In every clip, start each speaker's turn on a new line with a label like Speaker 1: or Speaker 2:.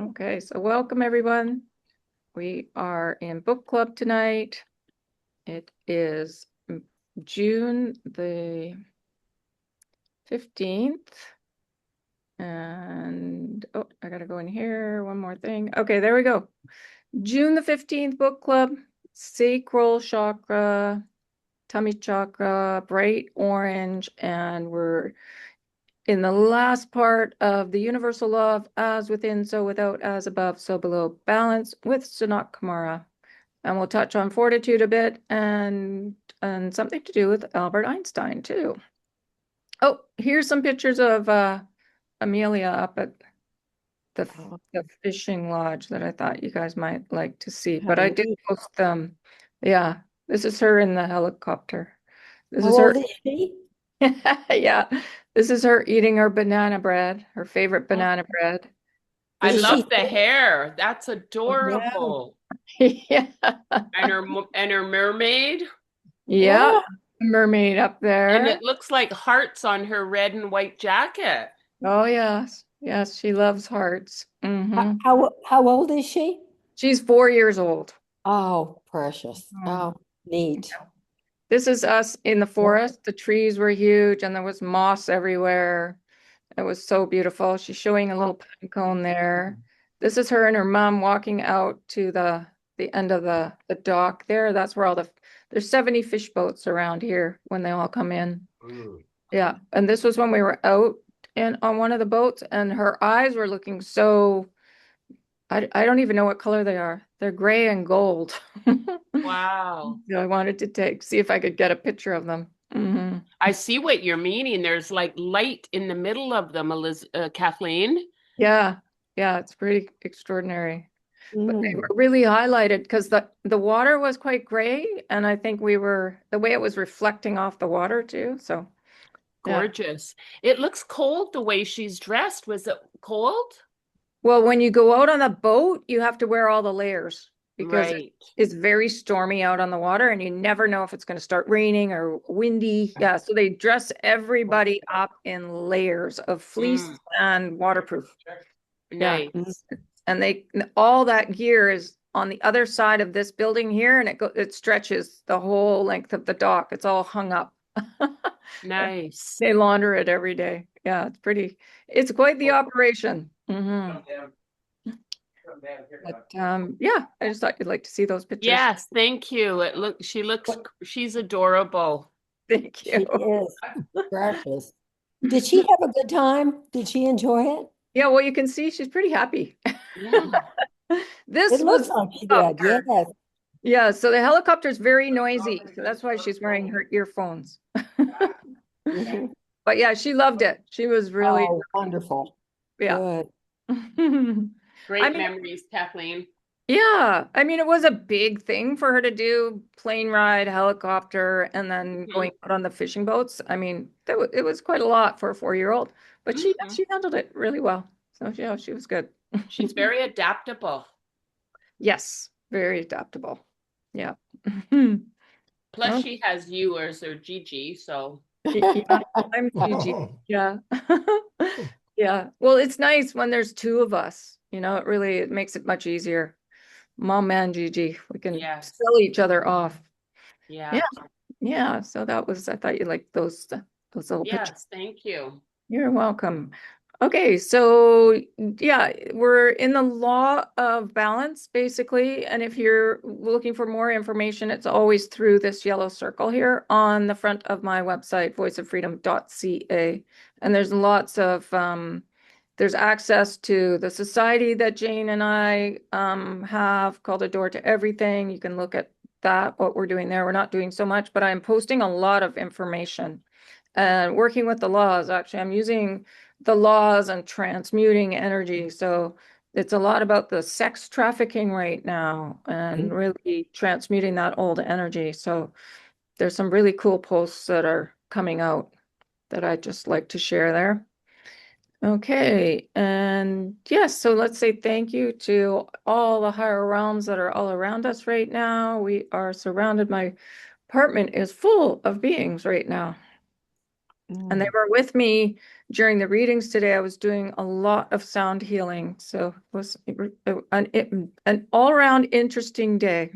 Speaker 1: Okay, so welcome everyone. We are in book club tonight. It is June the 15th. And oh, I gotta go in here. One more thing. Okay, there we go. June the 15th book club, sacral chakra, tummy chakra, bright orange, and we're in the last part of the universal law of as within, so without, as above, so below, balance with Sanat Kumara. And we'll touch on fortitude a bit and something to do with Albert Einstein too. Oh, here's some pictures of Amelia up at the fishing lodge that I thought you guys might like to see. But I did post them. Yeah, this is her in the helicopter. This is
Speaker 2: How
Speaker 1: her.
Speaker 2: old is she?
Speaker 1: Yeah, this is her eating her banana bread, her favorite banana bread.
Speaker 3: I
Speaker 1: This is
Speaker 3: love
Speaker 2: she
Speaker 3: the hair. That's
Speaker 2: yeah.
Speaker 3: adorable.
Speaker 1: yeah,
Speaker 3: And her mermaid.
Speaker 1: yeah, mermaid up
Speaker 3: And
Speaker 1: there.
Speaker 3: it looks like hearts on her red and white jacket.
Speaker 1: Oh yes, yes, she loves hearts.
Speaker 2: How,
Speaker 1: Hmm.
Speaker 2: how old is she?
Speaker 1: She's 4 years old.
Speaker 2: Oh, precious.
Speaker 1: Mm.
Speaker 2: Oh, neat.
Speaker 1: This is us in the forest. The trees were huge and there was moss everywhere. It was so beautiful. She's showing a little pine cone there. This is her and her mom walking out to the end of the dock there. That's where all there's 70 fish boats around here when they all come in. Yeah. And this was when we were out and on one of the boats and her eyes were looking so I don't even know what color they are. They're gray and gold.
Speaker 3: Wow.
Speaker 1: So I wanted to see if I could get a picture of them. Hmm.
Speaker 3: I see what you're meaning. There's like light in the middle of them, Kathleen.
Speaker 1: Yeah, yeah, it's pretty extraordinary. But they
Speaker 2: Mm.
Speaker 1: were really highlighted because the water was quite gray, and I think the way it was reflecting off the water too. So yeah.
Speaker 3: Gorgeous. It looks cold the way she's dressed. Was it cold?
Speaker 1: Well, when you go out on the boat, you have to wear all the layers because
Speaker 3: Right.
Speaker 1: it's very stormy out on the water, and you never know if it's going to start raining or windy. Yeah, so they dress everybody up in layers of fleece
Speaker 3: Mm,
Speaker 1: and waterproof. Yeah.
Speaker 3: nice.
Speaker 1: And all that gear is on the other side of this building here, and it stretches the whole length of the dock. It's all hung up.
Speaker 3: Nice.
Speaker 1: They launder it every day. Yeah, it's quite the operation. But yeah, I just thought you'd like to see those pictures.
Speaker 3: Yes, thank you. She's adorable.
Speaker 1: Thank
Speaker 2: She
Speaker 1: you.
Speaker 2: is precious. Did she have a good time? Did she enjoy it?
Speaker 1: Yeah, well, you can see she's pretty happy.
Speaker 3: Yeah.
Speaker 1: This
Speaker 2: It
Speaker 1: was
Speaker 2: looks like she did.
Speaker 1: helicopter.
Speaker 2: Yes.
Speaker 1: Yeah, so the helicopter is very noisy, so that's why she's wearing her earphones.
Speaker 2: Mhm.
Speaker 1: But yeah, she loved it. She was really,
Speaker 2: Oh, wonderful.
Speaker 1: yeah.
Speaker 2: Good.
Speaker 1: I
Speaker 3: Great
Speaker 1: mean,
Speaker 3: memories, Kathleen.
Speaker 1: yeah, I mean, it was a big thing for her to do plane ride, helicopter, and then
Speaker 3: Hmm.
Speaker 1: going out on the fishing boats. I mean, it was quite a lot for a 4-year-old, but she
Speaker 3: Hmm.
Speaker 1: she handled it really well. So yeah, she was good.
Speaker 3: She's very adaptable.
Speaker 1: Yes, very adaptable. Yeah.
Speaker 3: Plus,
Speaker 1: Okay.
Speaker 3: she has you as her Gigi, so
Speaker 1: Yeah, I'm Gigi. Yeah. Yeah. Well, it's nice when there's two of us. It makes it much easier. Mom and Gigi, we can
Speaker 3: yes,
Speaker 1: sell each other off. Yeah.
Speaker 3: yeah,
Speaker 1: Yeah. So I thought you liked those little pictures.
Speaker 3: yes, thank you.
Speaker 1: You're welcome. Okay, so yeah, we're in the law of balance basically. And if you're looking for more information, it's always through this yellow circle here on the front of my website, voiceoffreedom.ca. And there's access to the society that Jane and I have called A Door to Everything. You can look at that, what we're doing there. We're not doing so much, but I'm posting a lot of information and working with the laws. Actually, I'm using the laws and transmuting energy. So it's a lot about the sex trafficking right now and really transmuting that old energy. So there's some really cool posts that are coming out that I'd just like to share there. Okay, and yes, so let's say thank you to all the higher realms that are all around us right now. We are surrounded, my apartment is full of beings right now. And they were with me during the readings today, I was doing a lot of sound healing. So it was an all-around interesting day.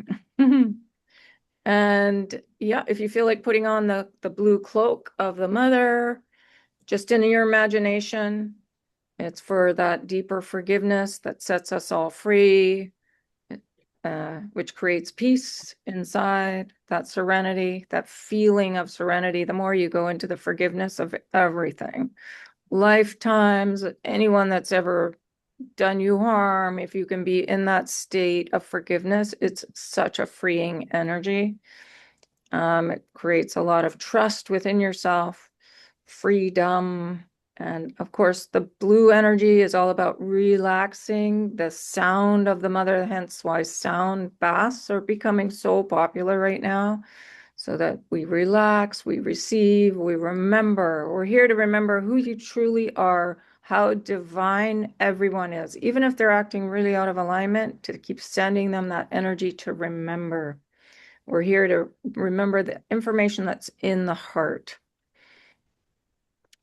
Speaker 1: And yeah, if you feel like putting on the blue cloak of the mother, just in your imagination, it's for that deeper forgiveness that sets us all free, which creates peace inside, that serenity, that feeling of serenity. The more you go into the forgiveness of everything, lifetimes, anyone that's ever done you harm, if you can be in that state of forgiveness, it's such a freeing energy. It creates a lot of trust within yourself, freedom. And of course, the blue energy is all about relaxing the sound of the mother, hence why sound baths are becoming so popular right now, so that we relax, we receive, we remember. We're here to remember who you truly are, how divine everyone is, even if they're acting really out of alignment, to keep sending them that energy to remember. We're here to remember the information that's in the heart.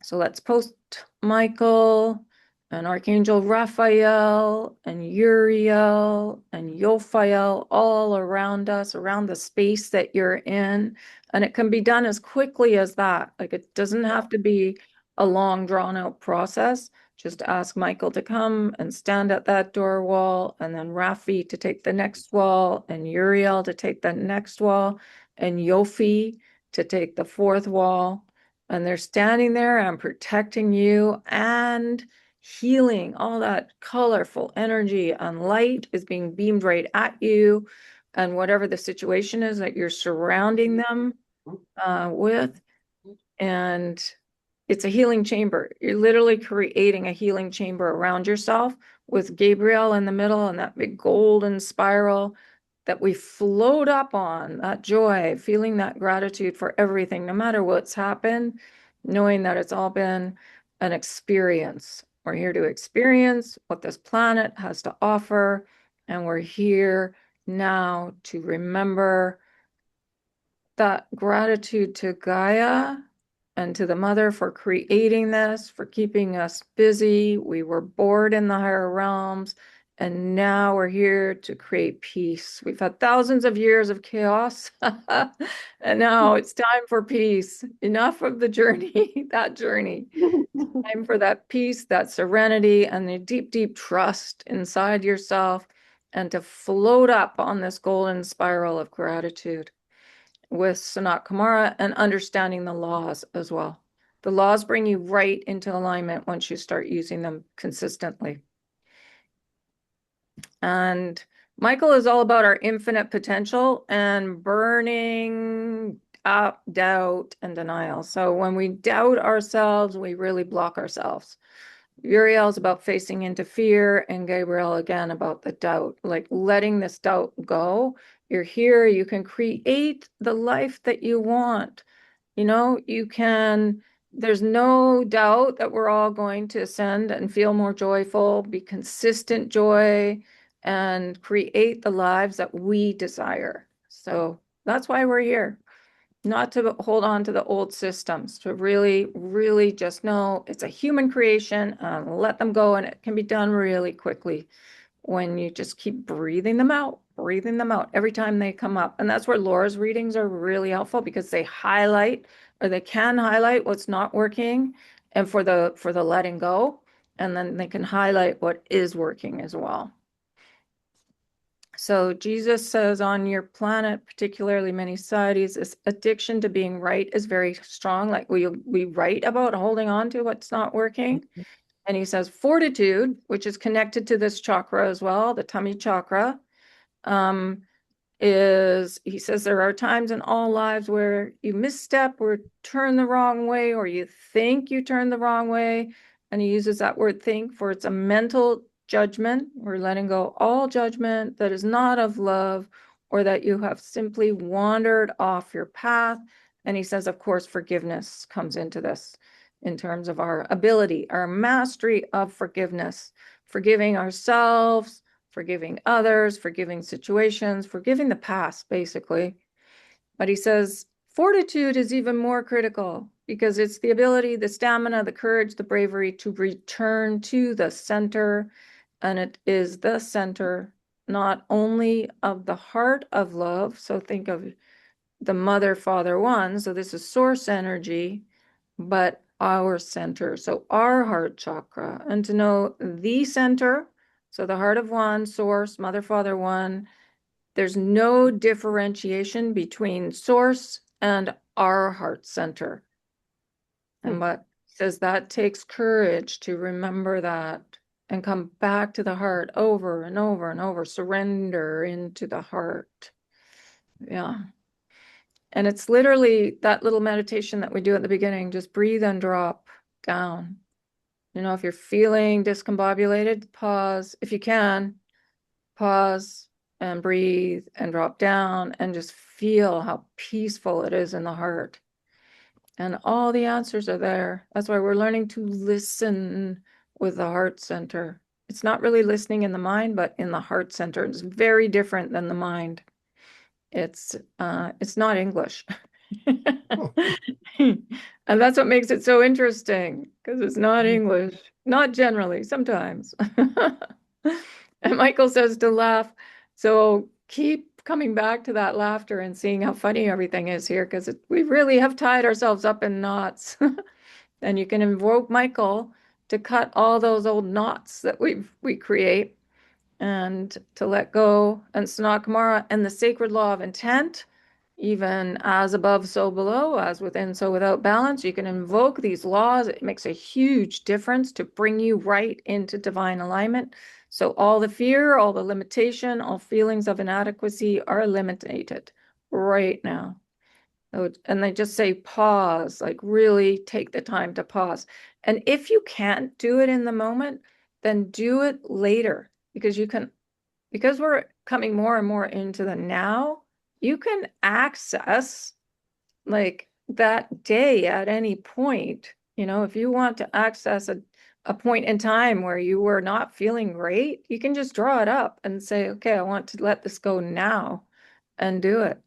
Speaker 1: So let's post Michael and Archangel Raphael and Uriel and Yophael all around us, around the space that you're in. And it can be done as quickly as that. Like, it doesn't have to be a long, drawn out process. Just ask Michael to come and stand at that door wall, and then Rafi to take the next wall, and Uriel to take the next wall, and Yofi to take the fourth wall. And they're standing there and protecting you and healing. All that colorful energy and light is being beamed right at you. And whatever the situation is that you're surrounding them with. And it's a healing chamber. You're literally creating a healing chamber around yourself with Gabrielle in the middle and that big golden spiral that we float up on, that joy, feeling that gratitude for everything, no matter what's happened, knowing that it's all been an experience. We're here to experience what this planet has to offer, and we're here now to remember that gratitude to Gaia and to the mother for creating this, for keeping us busy. We were bored in the higher realms, and now we're here to create peace. We've had thousands of years of chaos, and now it's time for peace. Enough of the journey, that journey. Time for that peace, that serenity, and the deep, deep trust inside yourself, and to float up on this golden spiral of gratitude with Sanat Kumara and understanding the laws as well. The laws bring you right into alignment once you start using them consistently. And Michael is all about our infinite potential and burning up doubt and denial. So when we doubt ourselves, we really block ourselves. Uriel is about facing into fear, and Gabrielle again about the doubt, like letting this doubt go. You're here, you can create the life that you want. You know, you can, there's no doubt that we're all going to ascend and feel more joyful, be consistent joy, and create the lives that we desire. So that's why we're here. Not to hold on to the old systems, to really, really just know it's a human creation and let them go. And it can be done really quickly when you just keep breathing them out every time they come up. And that's where Laura's readings are really helpful, because they highlight, or they can highlight what's not working, and for the letting go. And then they can highlight what is working as well. So Jesus says on your planet, particularly many societies, this addiction to being right is very strong. Like we write about holding on to what's not working. And he says fortitude, which is connected to this chakra as well, the tummy chakra, he says there are times in all lives where you misstep or turn the wrong way, or you think you turn the wrong way. And he uses that word think, for it's a mental judgment. We're letting go all judgment that is not of love, or that you have simply wandered off your path. And he says, of course, forgiveness comes into this in terms of our ability, our mastery of forgiveness, forgiving ourselves, forgiving others, forgiving situations, forgiving the past, basically. But he says, fortitude is even more critical. because it's the ability, the stamina, the courage, the bravery to return to the center. And it is the center, not only of the heart of love. So think of the mother, father, one. So this is source energy, but our center. So our heart chakra. And to know the center, so the heart of one, source, mother, father, one, there's no differentiation between source and our heart center. And what says that takes courage to remember that and come back to the heart over and over and over, surrender into the heart. Yeah. And it's literally that little meditation that we do at the beginning, just breathe and drop down. You know, if you're feeling discombobulated, pause. If you can, pause and breathe and drop down and just feel how peaceful it is in the heart. And all the answers are there. That's why we're learning to listen with the heart center. It's not really listening in the mind, but in the heart center. It's very different than the mind. It's not English. And that's what makes it so interesting, because it's not English. Not generally, sometimes. And Michael says to laugh. So keep coming back to that laughter and seeing how funny everything is here, because we really have tied ourselves up in knots. And you can invoke Michael to cut all those old knots that we create and to let go. And Sanat Kumara and the sacred law of intent, even as above, so below, as within, so without balance. You can invoke these laws. It makes a huge difference to bring you right into divine alignment. So all the fear, all the limitation, all feelings of inadequacy are eliminated right now. And they just say pause, like really take the time to pause. And if you can't do it in the moment, then do it later, because we're coming more and more into the now, you can access like that day at any point. You know, if you want to access a point in time where you were not feeling great, you can just draw it up and say, okay, I want to let this go now, and do it.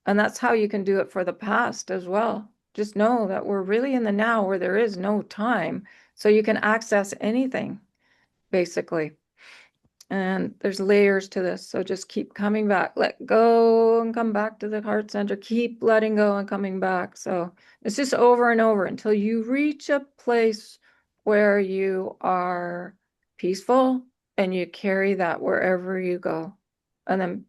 Speaker 1: And that's how you can do it for the past as well. Just know that we're really in the now where there is no time. So you can access anything, basically. And there's layers to this. So just keep coming back, let go and come back to the heart center. Keep letting go and coming back. So it's just over and over until you reach a place where you are peaceful and you carry that wherever you go. And then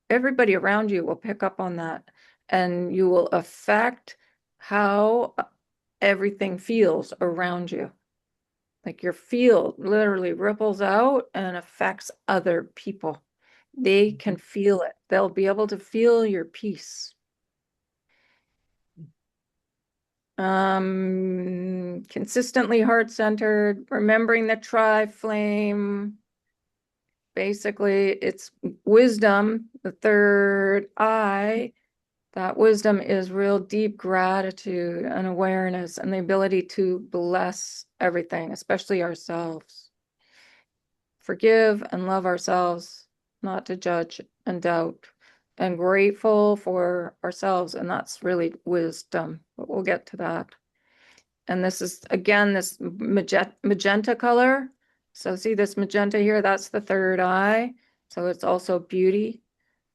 Speaker 1: everybody around you will pick up on that, and you will affect how everything feels around you. Like your field literally ripples out and affects other people. They can feel it. They'll be able to feel your peace. Consistently heart-centered, remembering the tri-flame. Basically, it's wisdom, the third eye. That wisdom is real deep gratitude and awareness and the ability to bless everything, especially ourselves. Forgive and love ourselves, not to judge and doubt, and grateful for ourselves. And that's really wisdom, but we'll get to that. And this is, again, this magenta color. So see this magenta here, that's the third eye. So it's also beauty,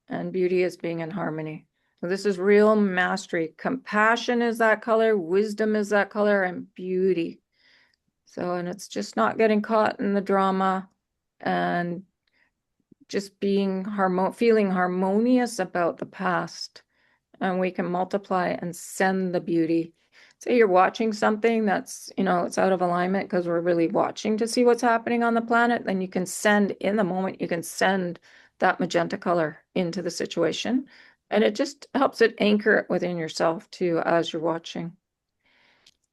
Speaker 1: and beauty is being in harmony. So this is real mastery. Compassion is that color, wisdom is that color, and beauty. So, and it's just not getting caught in the drama and just being feeling harmonious about the past. And we can multiply and send the beauty. Say you're watching something that's, it's out of alignment because we're really watching to see what's happening on the planet, then you can send in the moment, you can send that magenta color into the situation. And it just helps it anchor it within yourself too as you're watching.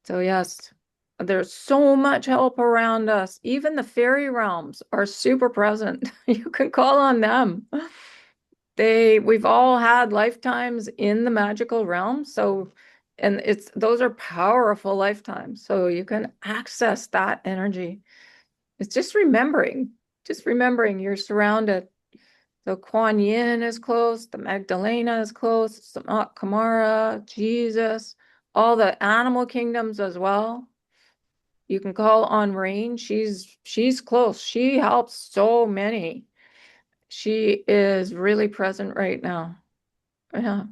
Speaker 1: So yes, there's so much help around us. Even the fairy realms are super present. You can call on them. We've all had lifetimes in the magical realm. So, and those are powerful lifetimes. So you can access that energy. It's just remembering you're surrounded. So Kuan Yin is close, the Magdalena is close, Sanat Kumara, Jesus, all the animal kingdoms as well. You can call on Rain. She's close. She helps so many. She is really present right now. Yeah.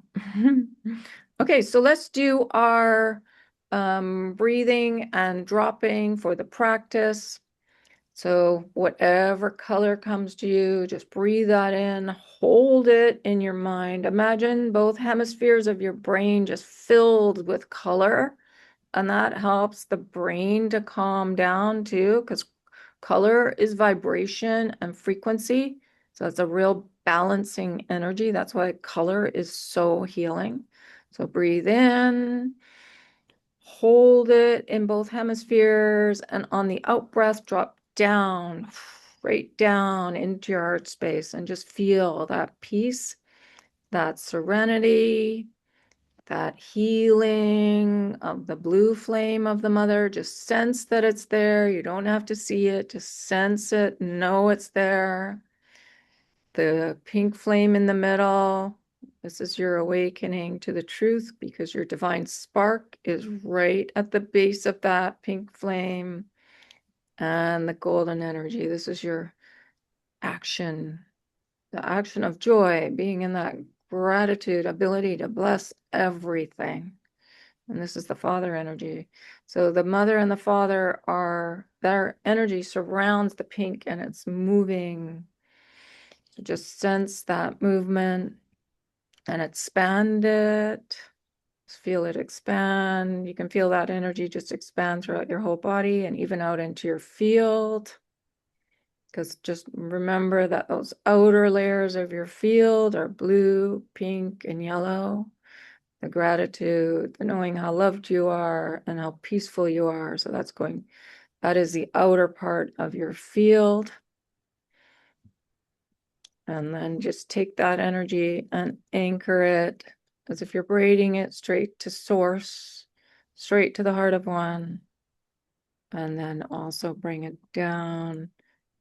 Speaker 1: Okay, so let's do our breathing and dropping for the practice. So whatever color comes to you, just breathe that in, hold it in your mind. Imagine both hemispheres of your brain just filled with color, and that helps the brain to calm down too, because color is vibration and frequency. So it's a real balancing energy. That's why color is so healing. So breathe in, hold it in both hemispheres, and on the out breath, drop down, right down into your heart space, and just feel that peace, that serenity, that healing of the blue flame of the mother. Just sense that it's there. You don't have to see it, just sense it, know it's there. The pink flame in the middle. This is your awakening to the truth, because your divine spark is right at the base of that pink flame. And the golden energy. This is your action, the action of joy, being in that gratitude, ability to bless everything. And this is the father energy. So the mother and the father their energy surrounds the pink, and it's moving. So just sense that movement and expand it. Just feel it expand. You can feel that energy just expand throughout your whole body and even out into your field. Because just remember that those outer layers of your field are blue, pink, and yellow. The gratitude, the knowing how loved you are and how peaceful you are. So that is the outer part of your field. And then just take that energy and anchor it as if you're braiding it straight to source, straight to the heart of one. And then also bring it down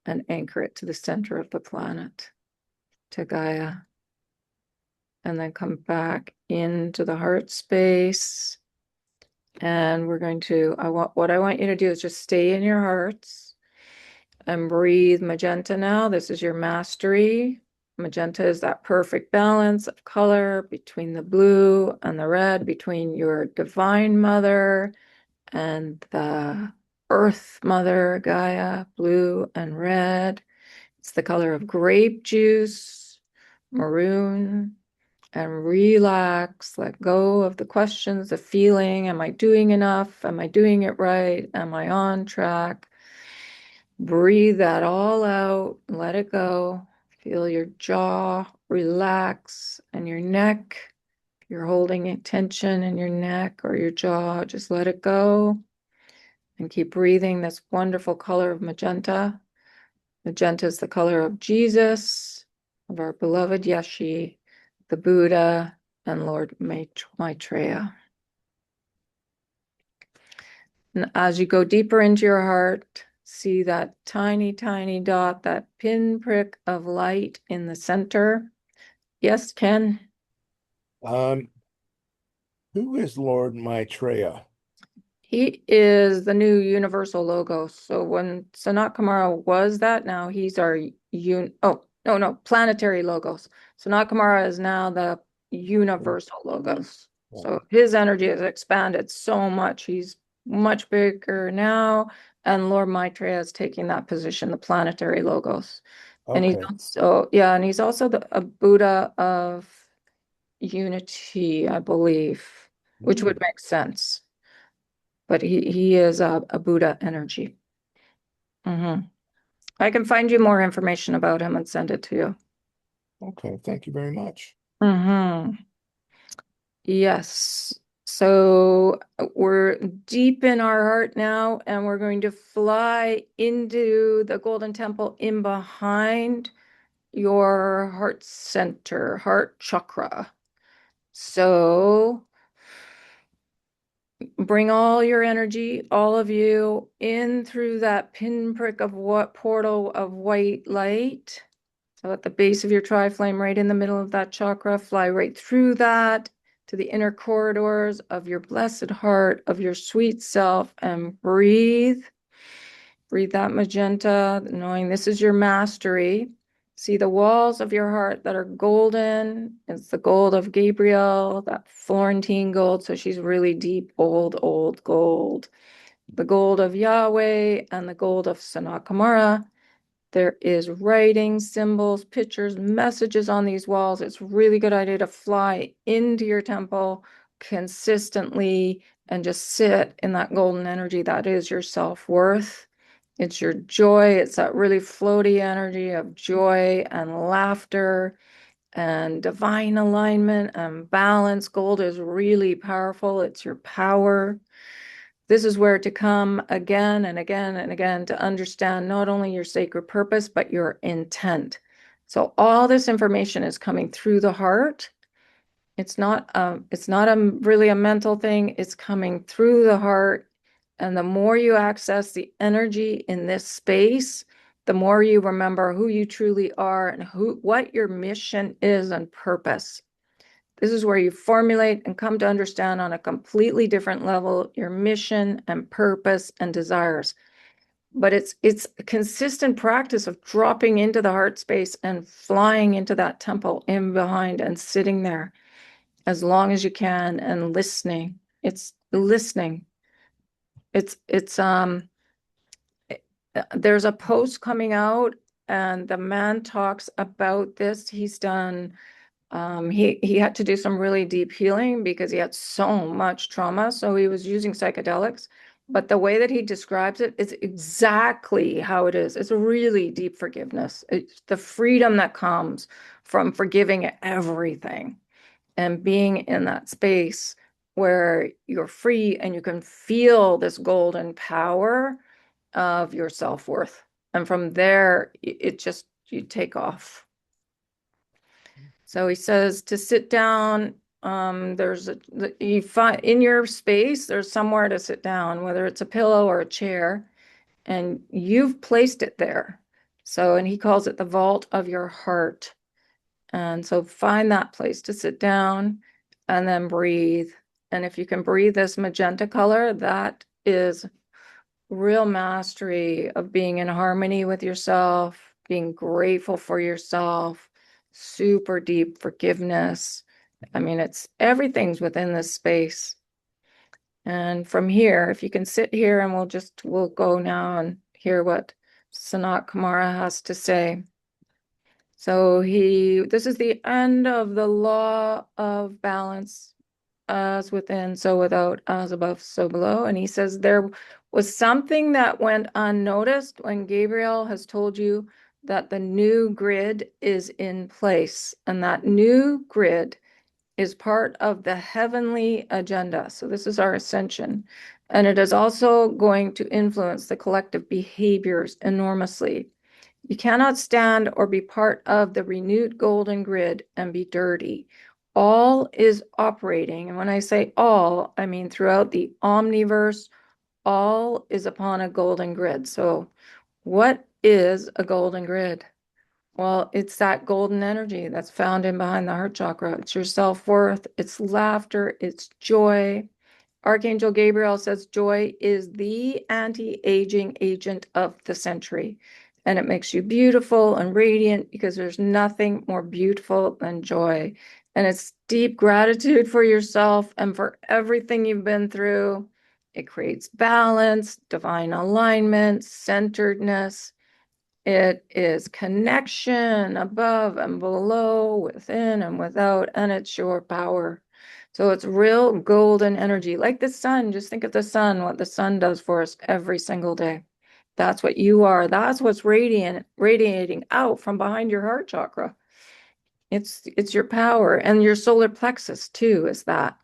Speaker 1: and anchor it to the center of the planet, to Gaia. And then come back into the heart space. And we're going to, what I want you to do is just stay in your hearts and breathe magenta now. This is your mastery. Magenta is that perfect balance of color between the blue and the red, between your divine mother and the earth mother, Gaia, blue and red. It's the color of grape juice, maroon, and relax, let go of the questions, the feeling, am I doing enough? Am I doing it right? Am I on track? Breathe that all out, let it go. Feel your jaw relax and your neck. If you're holding tension in your neck or your jaw, just let it go. And keep breathing this wonderful color of magenta. Magenta is the color of Jesus, of our beloved Yeshi, the Buddha, and Lord Maitreya. And as you go deeper into your heart, see that tiny, tiny dot, that pinprick of light in the center. Yes, Ken?
Speaker 4: Um, who is Lord Maitreya?
Speaker 1: He is the new universal logo. So when Sanat Kumara was that, now he's our planetary logos. Sanat Kumara is now the universal logos. So his energy has expanded so much. He's much bigger now. And Lord Maitreya is taking that position, the planetary logos. And he's also a Buddha of unity, I believe, which would make sense. But he is a Buddha energy. I can find you more information about him and send it to you.
Speaker 4: Okay, thank you very much.
Speaker 1: Yes. So we're deep in our heart now, and we're going to fly into the Golden Temple in behind your heart center, heart chakra. So bring all your energy, all of you, in through that pinprick of what portal of white light. So at the base of your tri-flame, right in the middle of that chakra, fly right through that to the inner corridors of your blessed heart, of your sweet self, and breathe. Breathe that magenta, knowing this is your mastery. See the walls of your heart that are golden. It's the gold of Gabrielle, that Florentine gold. So she's really deep, old gold. The gold of Yahweh and the gold of Sanat Kumara. There is writing, symbols, pictures, messages on these walls. It's a really good idea to fly into your temple consistently and just sit in that golden energy. That is your self-worth. It's your joy. It's that really floaty energy of joy and laughter and divine alignment and balance. Gold is really powerful. It's your power. This is where to come again and again and again to understand not only your sacred purpose, but your intent. So all this information is coming through the heart. It's not really a mental thing. It's coming through the heart. And the more you access the energy in this space, the more you remember who you truly are and what your mission is and purpose. This is where you formulate and come to understand on a completely different level your mission and purpose and desires. But it's a consistent practice of dropping into the heart space and flying into that temple in behind and sitting there as long as you can and listening. It's listening. There's a post coming out and the man talks about this. He's done he had to do some really deep healing because he had so much trauma. So he was using psychedelics. But the way that he describes it is exactly how it is. It's a really deep forgiveness. It's the freedom that comes from forgiving everything and being in that space where you're free and you can feel this golden power of your self-worth. And from there, it just, you take off. So he says to sit down. You find in your space, there's somewhere to sit down, whether it's a pillow or a chair, and you've placed it there. So, and he calls it the vault of your heart. And so find that place to sit down and then breathe. And if you can breathe this magenta color, that is real mastery of being in harmony with yourself, being grateful for yourself, super deep forgiveness. I mean, everything's within this space. And from here, if you can sit here and we'll go now and hear what Sanat Kumara has to say. So this is the end of the law of balance, as within, so without, as above, so below. And he says there was something that went unnoticed when Gabrielle has told you that the new grid is in place. And that new grid is part of the heavenly agenda. So this is our ascension. And it is also going to influence the collective behaviors enormously. You cannot stand or be part of the renewed golden grid and be dirty. All is operating. And when I say all, I mean throughout the omniverse, all is upon a golden grid. So what is a golden grid? Well, it's that golden energy that's found in behind the heart chakra. It's your self-worth, it's laughter, it's joy. Archangel Gabrielle says joy is the anti-aging agent of the century. And it makes you beautiful and radiant because there's nothing more beautiful than joy. And it's deep gratitude for yourself and for everything you've been through. It creates balance, divine alignment, centeredness. It is connection above and below, within and without, and it's your power. So it's real golden energy, like the sun. Just think of the sun, what the sun does for us every single day. That's what you are. That's what's radiating out from behind your heart chakra. It's your power, and your solar plexus too is that.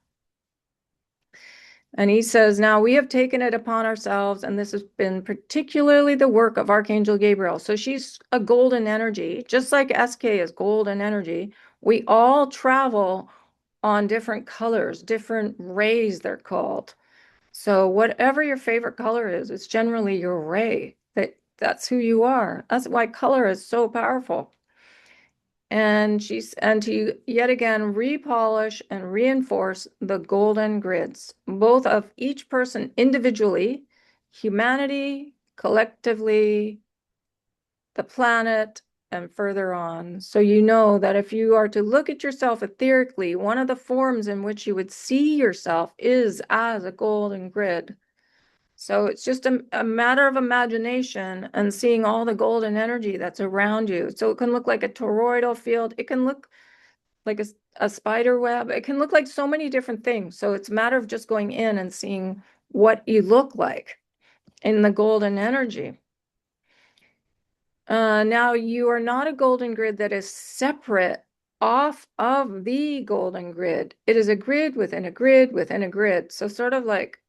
Speaker 1: And he says, now we have taken it upon ourselves, and this has been particularly the work of Archangel Gabrielle. So she's a golden energy, just like SK is golden energy. We all travel on different colors, different rays they're called. So whatever your favorite color is, it's generally your ray. That's who you are. That's why color is so powerful. And to yet again repolish and reinforce the golden grids, both of each person individually, humanity, collectively, the planet, and further on. So you know that if you are to look at yourself etherically, one of the forms in which you would see yourself is as a golden grid. So it's just a matter of imagination and seeing all the golden energy that's around you. So it can look like a toroidal field. It can look like a spider web. It can look like so many different things. So it's a matter of just going in and seeing what you look like in the golden energy. Now you are not a golden grid that is separate off of the golden grid. It is a grid within a grid within a grid. So sort of like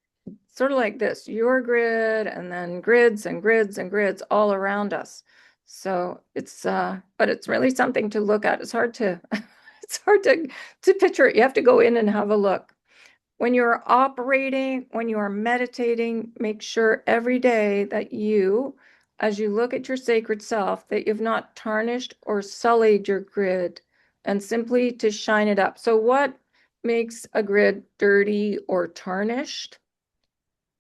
Speaker 1: this, your grid, and then grids and grids and grids all around us. So it's but it's really something to look at. It's hard to it's hard to picture it. You have to go in and have a look. When you're operating, when you are meditating, make sure every day that you, as you look at your sacred self, that you've not tarnished or sullied your grid, and simply to shine it up. So what makes a grid dirty or tarnished?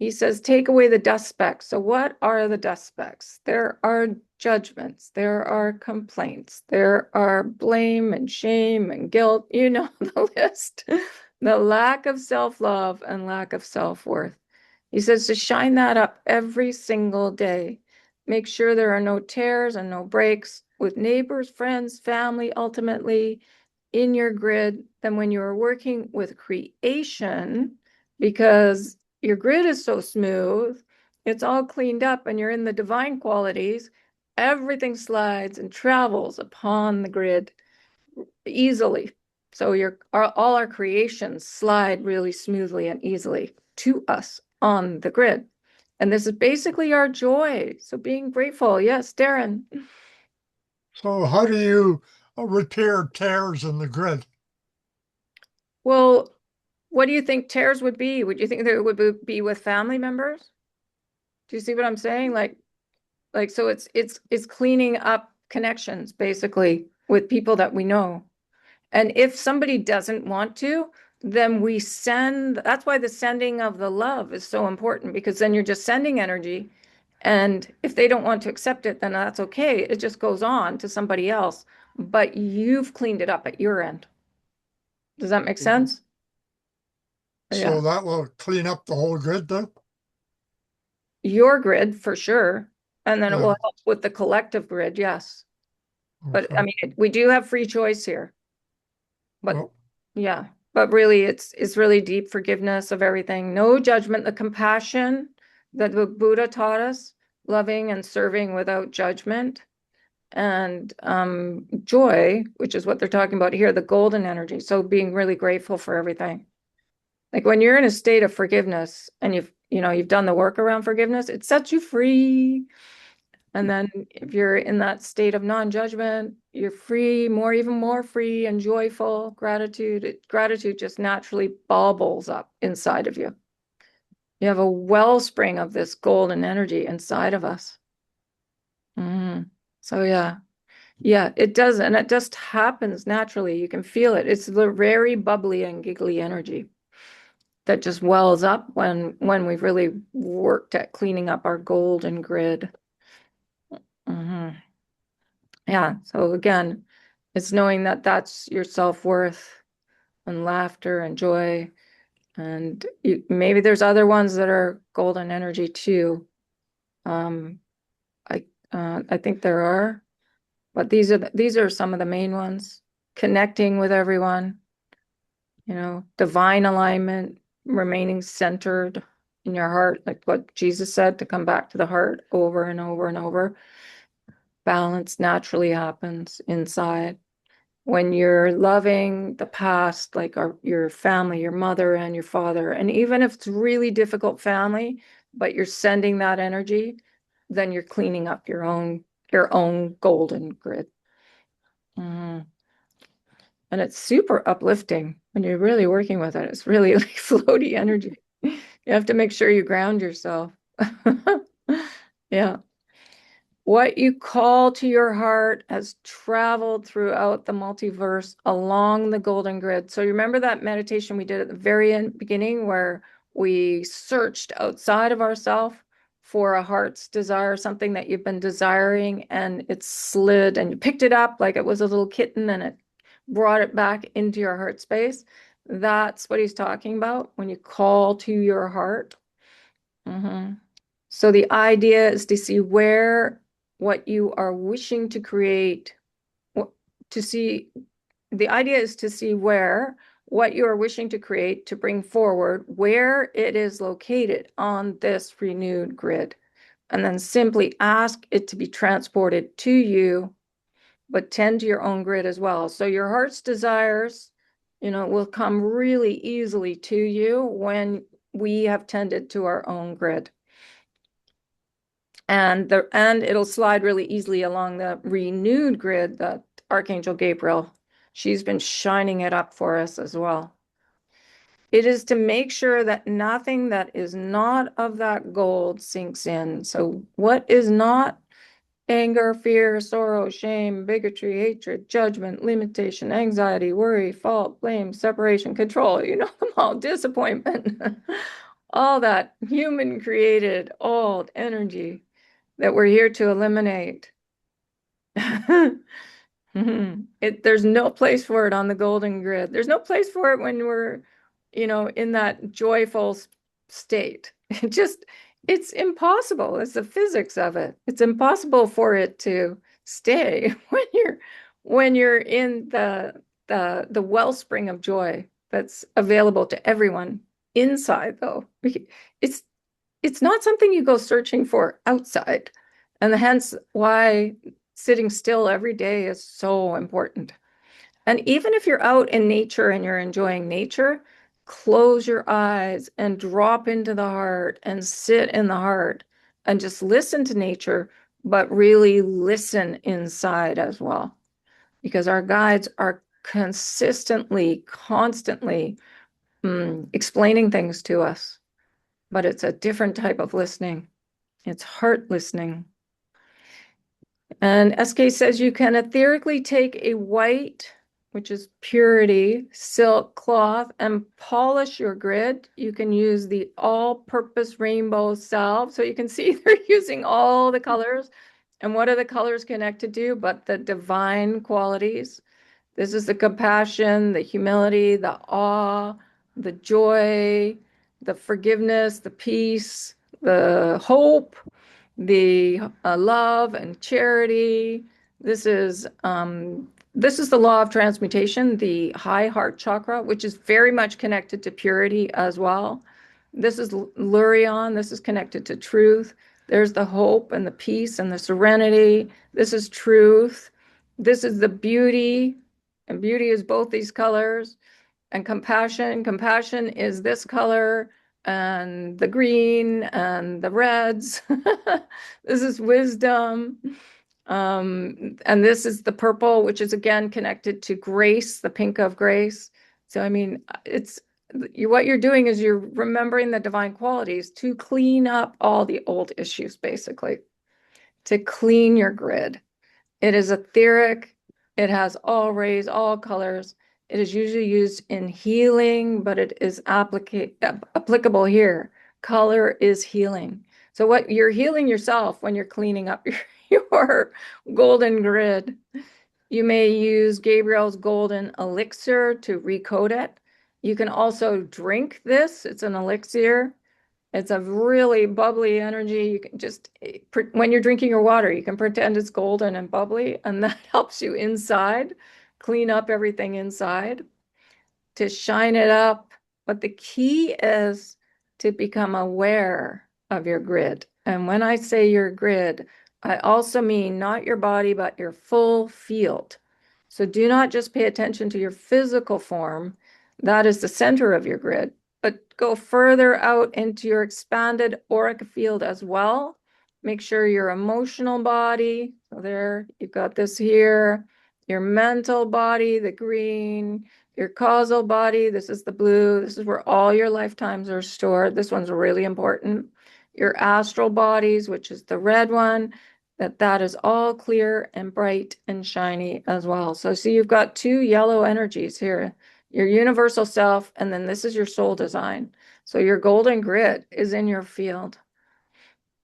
Speaker 1: He says, take away the dust specks. So what are the dust specks? There are judgments, there are complaints, there are blame and shame and guilt. You know the list. The lack of self-love and lack of self-worth. He says to shine that up every single day. Make sure there are no tears and no breaks with neighbors, friends, family, ultimately in your grid than when you are working with creation, because your grid is so smooth, it's all cleaned up, and you're in the divine qualities. Everything slides and travels upon the grid easily. So all our creations slide really smoothly and easily to us on the grid. And this is basically our joy. So being grateful. Yes, Darren.
Speaker 5: So how do you repair tears in the grid?
Speaker 1: Well, what do you think tears would be? Would you think that it would be with family members? Do you see what I'm saying? So it's cleaning up connections basically with people that we know. And if somebody doesn't want to, then we send, that's why the sending of the love is so important, because then you're just sending energy. And if they don't want to accept it, then that's okay. It just goes on to somebody else, but you've cleaned it up at your end. Does that make sense?
Speaker 5: So
Speaker 1: Yeah.
Speaker 5: that will clean up the whole grid then?
Speaker 1: Your grid for sure. And then it
Speaker 5: Yeah.
Speaker 1: will help with the collective grid. Yes. But
Speaker 5: Okay.
Speaker 1: I mean, we do have free choice here. But
Speaker 5: Well,
Speaker 1: yeah, but really it's really deep forgiveness of everything. No judgment, the compassion that the Buddha taught us, loving and serving without judgment, and joy, which is what they're talking about here, the golden energy. So being really grateful for everything. Like when you're in a state of forgiveness and you've done the work around forgiveness, it sets you free. And then if you're in that state of non-judgment, you're free, even more free and joyful. Gratitude just naturally bubbles up inside of you. You have a wellspring of this golden energy inside of us. So yeah, it does. And it just happens naturally. You can feel it. It's the very bubbly and giggly energy that just wells up when we've really worked at cleaning up our golden grid. Yeah. So again, it's knowing that that's your self-worth and laughter and joy. And maybe there's other ones that are golden energy too. I think there are, but these are some of the main ones. Connecting with everyone, divine alignment, remaining centered in your heart, like what Jesus said, to come back to the heart over and over and over. Balance naturally happens inside. When you're loving the past, like your family, your mother and your father, and even if it's really difficult family, but you're sending that energy, then you're cleaning up your own golden grid. And it's super uplifting when you're really working with it. It's really like floaty energy. You have to make sure you ground yourself. Yeah. What you call to your heart has traveled throughout the multiverse along the golden grid. So you remember that meditation we did at the very beginning where we searched outside of ourselves for a heart's desire, something that you've been desiring, and it slid and you picked it up like it was a little kitten and it brought it back into your heart space. That's what he's talking about when you call to your heart. So the idea is to see where what you are wishing to create, the idea is to see where what you are wishing to create, to bring forward, where it is located on this renewed grid. And then simply ask it to be transported to you, but tend to your own grid as well. So your heart's desires, will come really easily to you when we have tended to our own grid. And it'll slide really easily along the renewed grid that Archangel Gabrielle, she's been shining it up for us as well. It is to make sure that nothing that is not of that gold sinks in. So what is not anger, fear, sorrow, shame, bigotry, hatred, judgment, limitation, anxiety, worry, fault, blame, separation, control, you know them all, disappointment, all that human created old energy that we're here to eliminate. There's no place for it on the golden grid. There's no place for it when we're, in that joyful state. It's impossible. It's the physics of it. It's impossible for it to stay when you're in the wellspring of joy that's available to everyone inside, though. It's not something you go searching for outside. And hence why sitting still every day is so important. And even if you're out in nature and you're enjoying nature, close your eyes and drop into the heart and sit in the heart and just listen to nature, but really listen inside as well. Because our guides are constantly explaining things to us. But it's a different type of listening. It's heart listening. And SK says you can etherically take a white, which is purity, silk cloth, and polish your grid. You can use the all-purpose rainbow salve. So you can see they're using all the colors. And what are the colors connected to? But the divine qualities. This is the compassion, the humility, the awe, the joy, the forgiveness, the peace, the hope, the love and charity. This is the law of transmutation, the high heart chakra, which is very much connected to purity as well. This is Lurion. This is connected to truth. There's the hope and the peace and the serenity. This is truth. This is the beauty, and beauty is both these colors. And compassion is this color, and the green and the reds. This is wisdom. And this is the purple, which is again connected to grace, the pink of grace. So, I mean, what you're doing is you're remembering the divine qualities to clean up all the old issues, basically, to clean your grid. It is etheric. It has all rays, all colors. It is usually used in healing, but it is applicable here. Color is healing. So what you're healing yourself when you're cleaning up your golden grid. You may use Gabrielle's golden elixir to recode it. You can also drink this. It's an elixir. It's a really bubbly energy. You can just, when you're drinking your water, you can pretend it's golden and bubbly, and that helps you inside, clean up everything inside, to shine it up. But the key is to become aware of your grid. And when I say your grid, I also mean not your body, but your full field. So do not just pay attention to your physical form. That is the center of your grid. But go further out into your expanded auric field as well. Make sure your emotional body, so there, you've got this here, your mental body, the green, your causal body, this is the blue, this is where all your lifetimes are stored. This one's really important. Your astral bodies, which is the red one, that is all clear and bright and shiny as well. So see, you've got two yellow energies here, your universal self, and then this is your soul design. So your golden grid is in your field.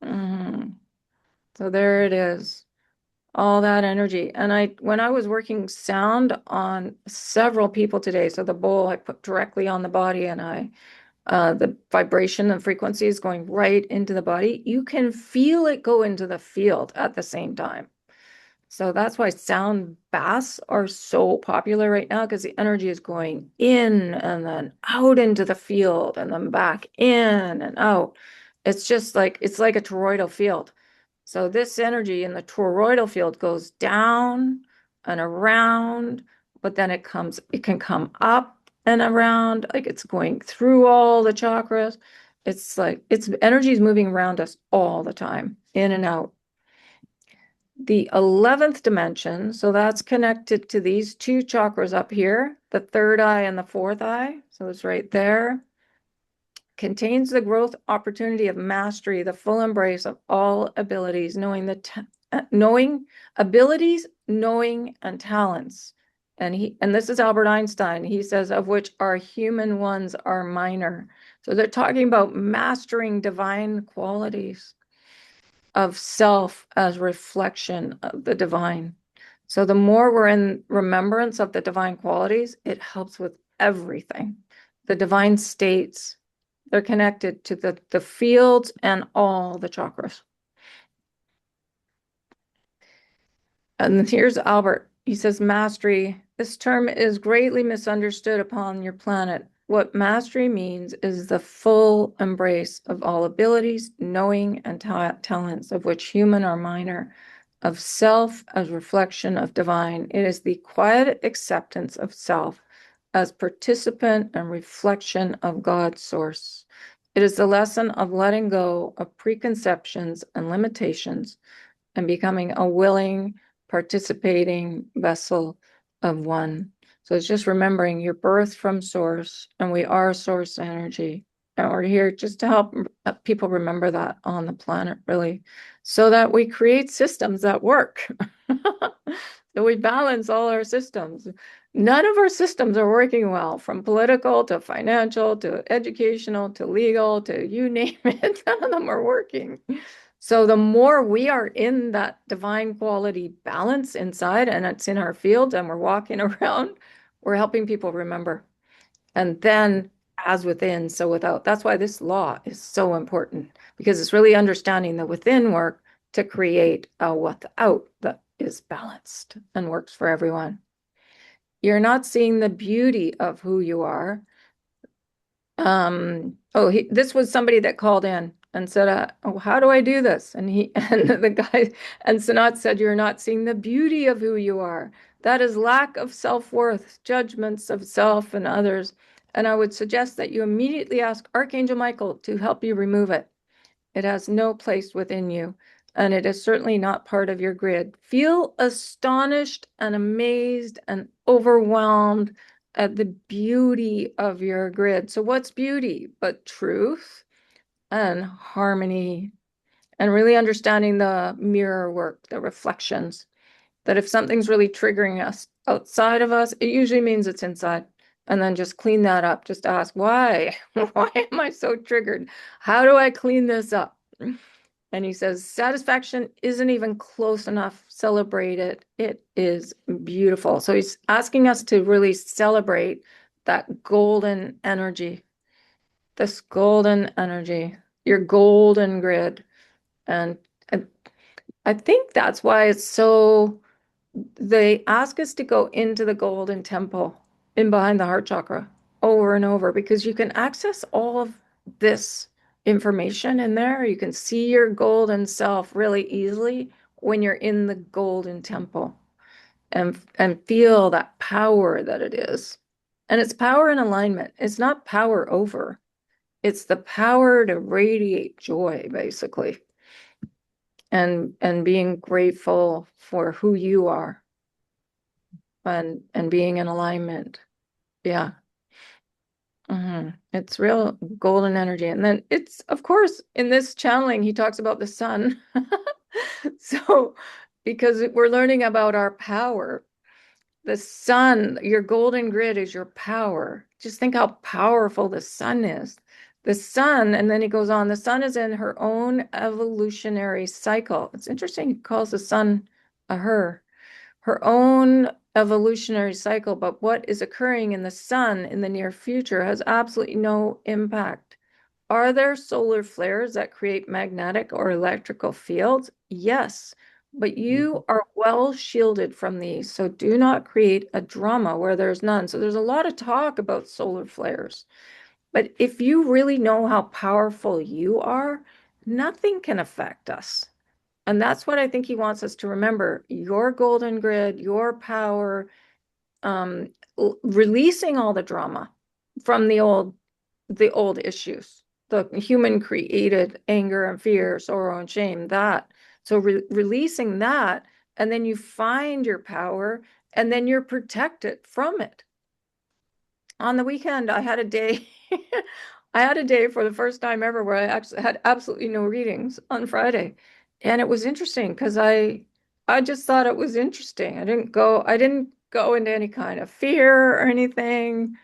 Speaker 1: So there it is, all that energy. And when I was working sound on several people today, so the bowl I put directly on the body, and the vibration and frequency is going right into the body. You can feel it go into the field at the same time. So that's why sound baths are so popular right now, because the energy is going in and then out into the field and then back in and out. It's just like, it's like a toroidal field. So this energy in the toroidal field goes down and around, but then it can come up and around, like it's going through all the chakras. It's like energy is moving around us all the time, in and out. The 11th dimension, so that's connected to these two chakras up here, the third eye and the fourth eye. So it's right there. Contains the growth opportunity of mastery, the full embrace of all abilities, knowing abilities, knowing and talents. And this is Albert Einstein. He says, of which our human ones are minor. So they're talking about mastering divine qualities of self as reflection of the divine. So the more we're in remembrance of the divine qualities, it helps with everything. The divine states, they're connected to the fields and all the chakras. And here's Albert. He says, mastery. This term is greatly misunderstood upon your planet. What mastery means is the full embrace of all abilities, knowing, and talents, of which human are minor, of self as reflection of divine. It is the quiet acceptance of self as participant and reflection of God's source. It is the lesson of letting go of preconceptions and limitations and becoming a willing, participating vessel of one. So it's just remembering your birth from source, and we are source energy. And we're here just to help people remember that on the planet, really, so that we create systems that work. So we balance all our systems. None of our systems are working well, from political to financial to educational to legal to you name it. None of them are working. So the more we are in that divine quality balance inside, and it's in our field and we're walking around, we're helping people remember. And then as within, so without. That's why this law is so important, because it's really understanding the within work to create a without that is balanced and works for everyone. You're not seeing the beauty of who you are. This was somebody that called in and said, oh, how do I do this? And the guy, and Sanat said, you're not seeing the beauty of who you are. That is lack of self-worth, judgments of self and others. And I would suggest that you immediately ask Archangel Michael to help you remove it. It has no place within you, and it is certainly not part of your grid. Feel astonished and amazed and overwhelmed at the beauty of your grid. So what's beauty but truth and harmony, and really understanding the mirror work, the reflections, that if something's really triggering us outside of us, it usually means it's inside. And then just clean that up. Just ask, why? Why am I so triggered? How do I clean this up? And he says, satisfaction isn't even close enough. Celebrate it. It is beautiful. So he's asking us to really celebrate that golden energy, this golden energy, your golden grid. And I think that's why it's so, they ask us to go into the golden temple in behind the heart chakra over and over, because you can access all of this information in there. You can see your golden self really easily when you're in the golden temple, and feel that power that it is. And it's power in alignment. It's not power over. It's the power to radiate joy, basically. And being grateful for who you are, and being in alignment. Yeah. It's real golden energy. And then it's, of course, in this channeling, he talks about the sun. So, because we're learning about our power, the sun, your golden grid is your power. Just think how powerful the sun is. The sun, and then he goes on, the sun is in her own evolutionary cycle. It's interesting, he calls the sun a her own evolutionary cycle, but what is occurring in the sun in the near future has absolutely no impact. Are there solar flares that create magnetic or electrical fields? Yes, but you are well shielded from these, so do not create a drama where there's none. So there's a lot of talk about solar flares, but if you really know how powerful you are, nothing can affect us. And that's what I think he wants us to remember. Your golden grid, your power, releasing all the drama from the old issues, the human created anger and fear, sorrow and shame, that. So releasing that, and then you find your power, and then you're protected from it. On the weekend, I had a day. I had a day for the first time ever where I actually had absolutely no readings on Friday. And it was interesting because I just thought it was interesting. I didn't go into any kind of fear or anything.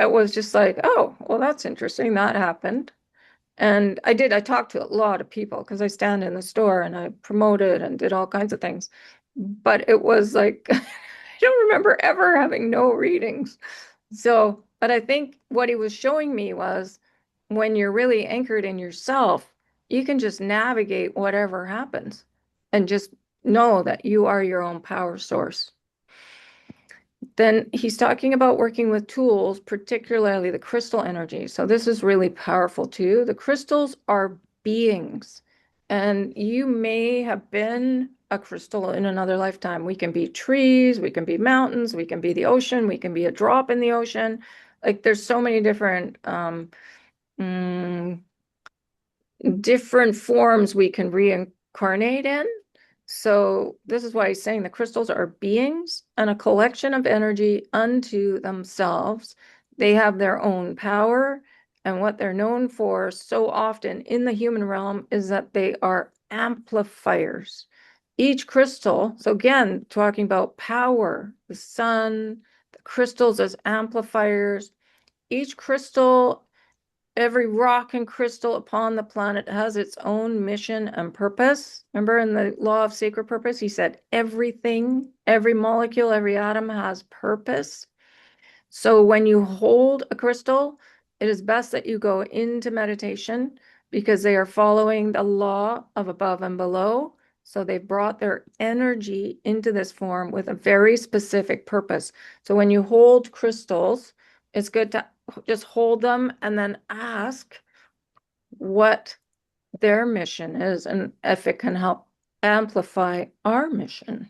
Speaker 1: It was just like, oh, well, that's interesting. That happened. And I talked to a lot of people because I stand in the store and I promoted and did all kinds of things. But it was like, I don't remember ever having no readings. So, but I think what he was showing me was when you're really anchored in yourself, you can just navigate whatever happens and just know that you are your own power source. Then he's talking about working with tools, particularly the crystal energy. So this is really powerful too. The crystals are beings, and you may have been a crystal in another lifetime. We can be trees, we can be mountains, we can be the ocean, we can be a drop in the ocean. Like there's so many different different forms we can reincarnate in. So this is why he's saying the crystals are beings and a collection of energy unto themselves. They have their own power, and what they're known for so often in the human realm is that they are amplifiers. Each crystal, so again, talking about power, the sun, the crystals as amplifiers. Each crystal, every rock and crystal upon the planet has its own mission and purpose. Remember in the law of sacred purpose, he said everything, every molecule, every atom has purpose. So when you hold a crystal, it is best that you go into meditation because they are following the law of above and below. So they brought their energy into this form with a very specific purpose. So when you hold crystals, it's good to just hold them and then ask what their mission is and if it can help amplify our mission.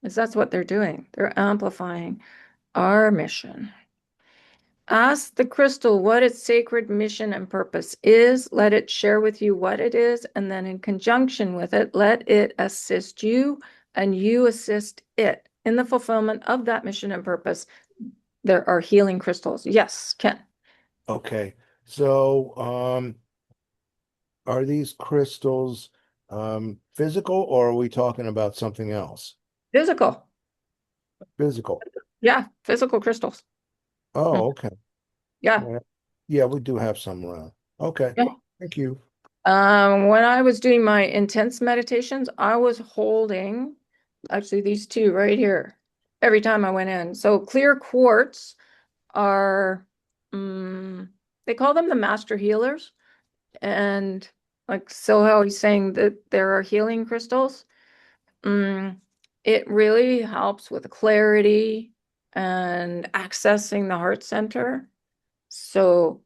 Speaker 1: Because that's what they're doing. They're amplifying our mission. Ask the crystal what its sacred mission and purpose is. Let it share with you what it is, and then in conjunction with it, let it assist you and you assist it in the fulfillment of that mission and purpose. There are healing crystals. Yes, Ken.
Speaker 4: Okay. So, are these crystals physical, or are we talking about something else?
Speaker 1: Physical.
Speaker 4: Physical.
Speaker 1: Yeah, physical crystals.
Speaker 4: Oh, okay.
Speaker 1: Yeah.
Speaker 4: Yeah, we do have some around. Okay.
Speaker 1: Yeah.
Speaker 4: Thank you.
Speaker 1: When I was doing my intense meditations, I was holding actually these two right here every time I went in. So clear quartz are, they call them the master healers. And like, so how he's saying that there are healing crystals. It really helps with clarity and accessing the heart center. So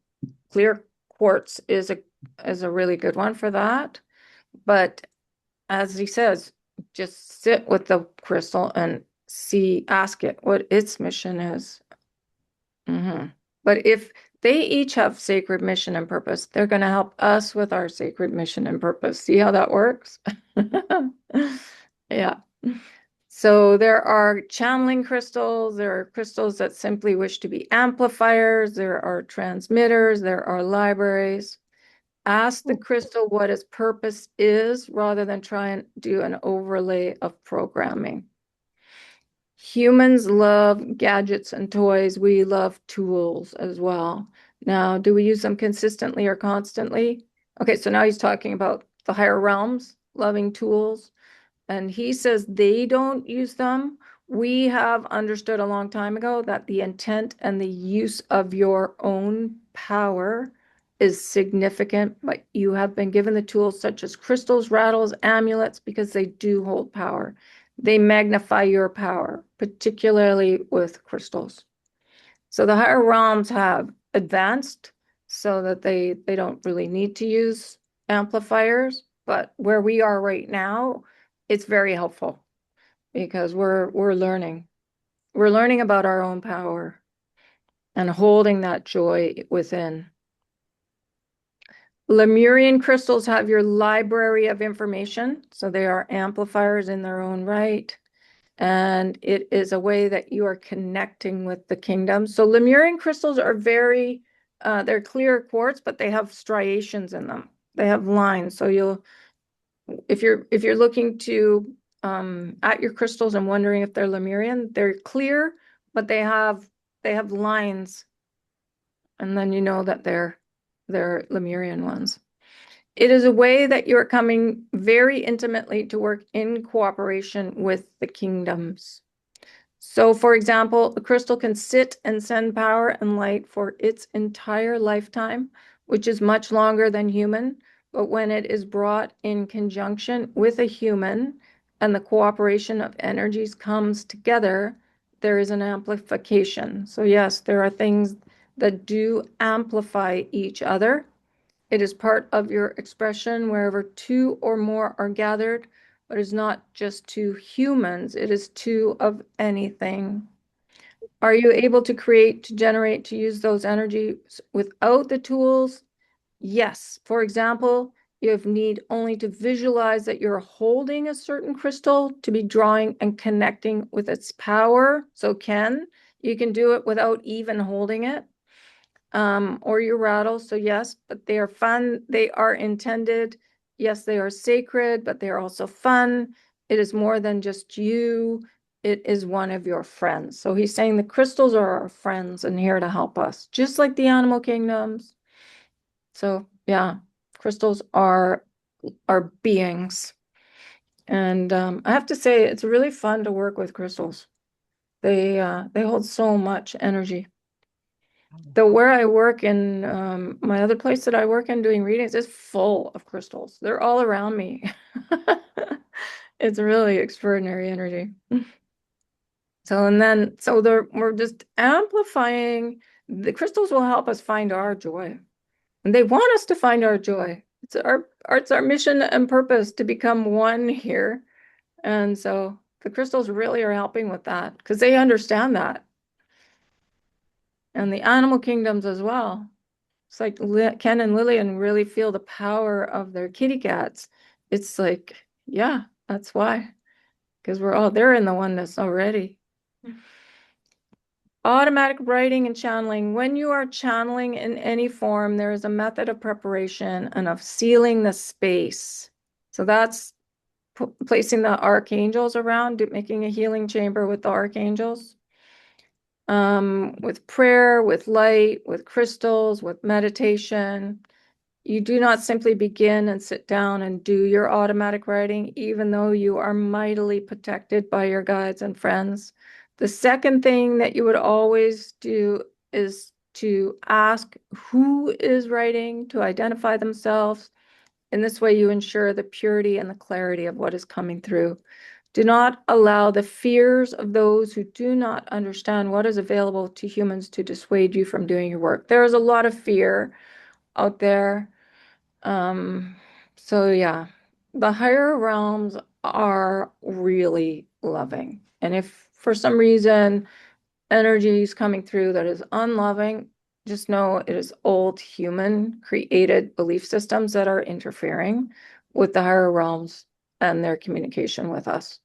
Speaker 1: clear quartz is a really good one for that. But as he says, just sit with the crystal and ask it what its mission is. But if they each have sacred mission and purpose, they're going to help us with our sacred mission and purpose. See how that works? Yeah. So there are channeling crystals, there are crystals that simply wish to be amplifiers, there are transmitters, there are libraries. Ask the crystal what its purpose is rather than try and do an overlay of programming. Humans love gadgets and toys. We love tools as well. Now, do we use them consistently or constantly? Okay, so now he's talking about the higher realms loving tools. And he says they don't use them. We have understood a long time ago that the intent and the use of your own power is significant, but you have been given the tools such as crystals, rattles, amulets, because they do hold power. They magnify your power, particularly with crystals. So the higher realms have advanced so that they don't really need to use amplifiers, but where we are right now, it's very helpful because we're learning. We're learning about our own power and holding that joy within. Lemurian crystals have your library of information, so they are amplifiers in their own right. And it is a way that you are connecting with the kingdom. So Lemurian crystals are very, they're clear quartz, but they have striations in them. They have lines. So you'll, if you're looking to at your crystals and wondering if they're Lemurian, they're clear, but they have lines, and then you know that they're Lemurian ones. It is a way that you are coming very intimately to work in cooperation with the kingdoms. So, for example, a crystal can sit and send power and light for its entire lifetime, which is much longer than human. But when it is brought in conjunction with a human and the cooperation of energies comes together, there is an amplification. So yes, there are things that do amplify each other. It is part of your expression wherever two or more are gathered, but it's not just two humans, it is two of anything. Are you able to create, to generate, to use those energies without the tools? Yes. For example, you need only to visualize that you're holding a certain crystal to be drawing and connecting with its power. So you can do it without even holding it. Or your rattles. So yes, but they are fun. They are intended. Yes, they are sacred, but they are also fun. It is more than just you. It is one of your friends. So he's saying the crystals are our friends and here to help us, just like the animal kingdoms. So yeah, crystals are beings. And I have to say, it's really fun to work with crystals. They hold so much energy. Where I work in my other place that I work in doing readings is full of crystals. They're all around me. It's really extraordinary energy. We're just amplifying. The crystals will help us find our joy. And they want us to find our joy. It's our mission and purpose to become one here. And so the crystals really are helping with that because they understand that. And the animal kingdoms as well. It's like Ken and Lillian really feel the power of their kitty cats. It's like, yeah, that's why. Because they're in the oneness already. Automatic writing and channeling. When you are channeling in any form, there is a method of preparation and of sealing the space. So that's placing the archangels around, making a healing chamber with the archangels. With prayer, with light, with crystals, with meditation. You do not simply begin and sit down and do your automatic writing, even though you are mightily protected by your guides and friends. The second thing that you would always do is to ask who is writing, to identify themselves. In this way, you ensure the purity and the clarity of what is coming through. Do not allow the fears of those who do not understand what is available to humans to dissuade you from doing your work. There is a lot of fear out there. So yeah, the higher realms are really loving. And if for some reason energy is coming through that is unloving, just know it is old human created belief systems that are interfering with the higher realms and their communication with us.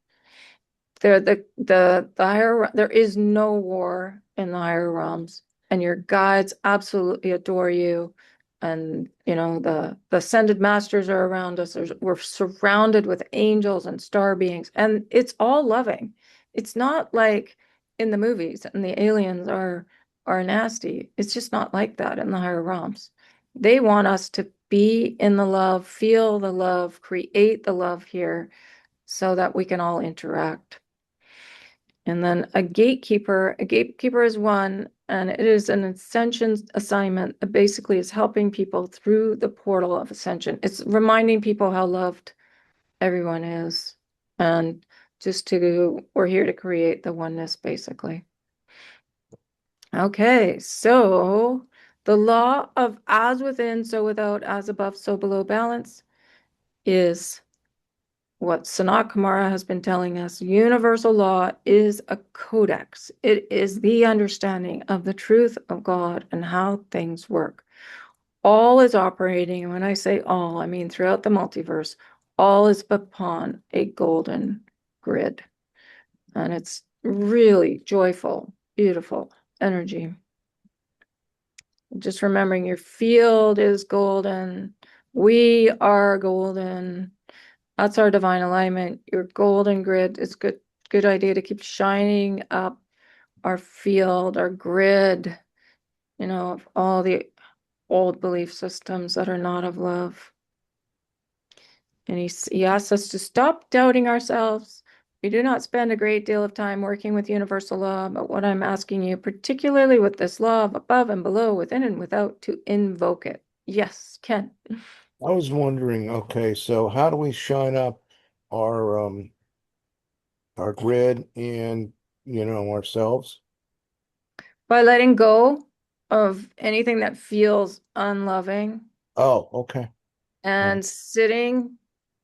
Speaker 1: The higher, there is no war in the higher realms, and your guides absolutely adore you and the ascended masters are around us. We're surrounded with angels and star beings, and it's all loving. It's not like in the movies and the aliens are nasty. It's just not like that in the higher realms. They want us to be in the love, feel the love, create the love here so that we can all interact. And then a gatekeeper is one, and it is an ascension assignment that basically is helping people through the portal of ascension. It's reminding people how loved everyone is, and we're here to create the oneness, basically. Okay, so the law of as within, so without, as above, so below balance is what Sanat Kumara has been telling us. Universal law is a codex. It is the understanding of the truth of God and how things work. All is operating, and when I say all, I mean throughout the multiverse, all is upon a golden grid. And it's really joyful, beautiful energy. Just remembering your field is golden. We are golden. That's our divine alignment. Your golden grid is good idea to keep shining up our field, our grid, of all the old belief systems that are not of love. And he asks us to stop doubting ourselves. We do not spend a great deal of time working with universal law, but what I'm asking you, particularly with this law of above and below, within and without, to invoke it. Yes, Ken.
Speaker 4: I was wondering, okay, so how do we shine up our grid and ourselves?
Speaker 1: By letting go of anything that feels unloving
Speaker 4: Oh, okay.
Speaker 1: and sitting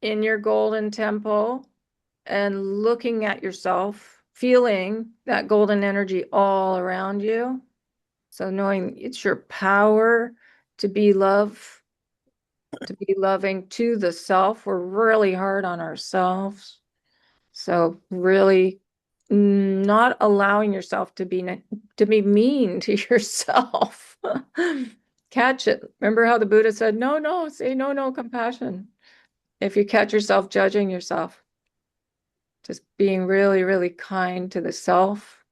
Speaker 1: in your golden temple and looking at yourself, feeling that golden energy all around you. So knowing it's your power to be love, to be loving to the self. We're really hard on ourselves. So really not allowing yourself to be mean to yourself. Catch it. Remember how the Buddha said, no, say no, compassion. If you catch yourself judging yourself, just being really, really kind to the self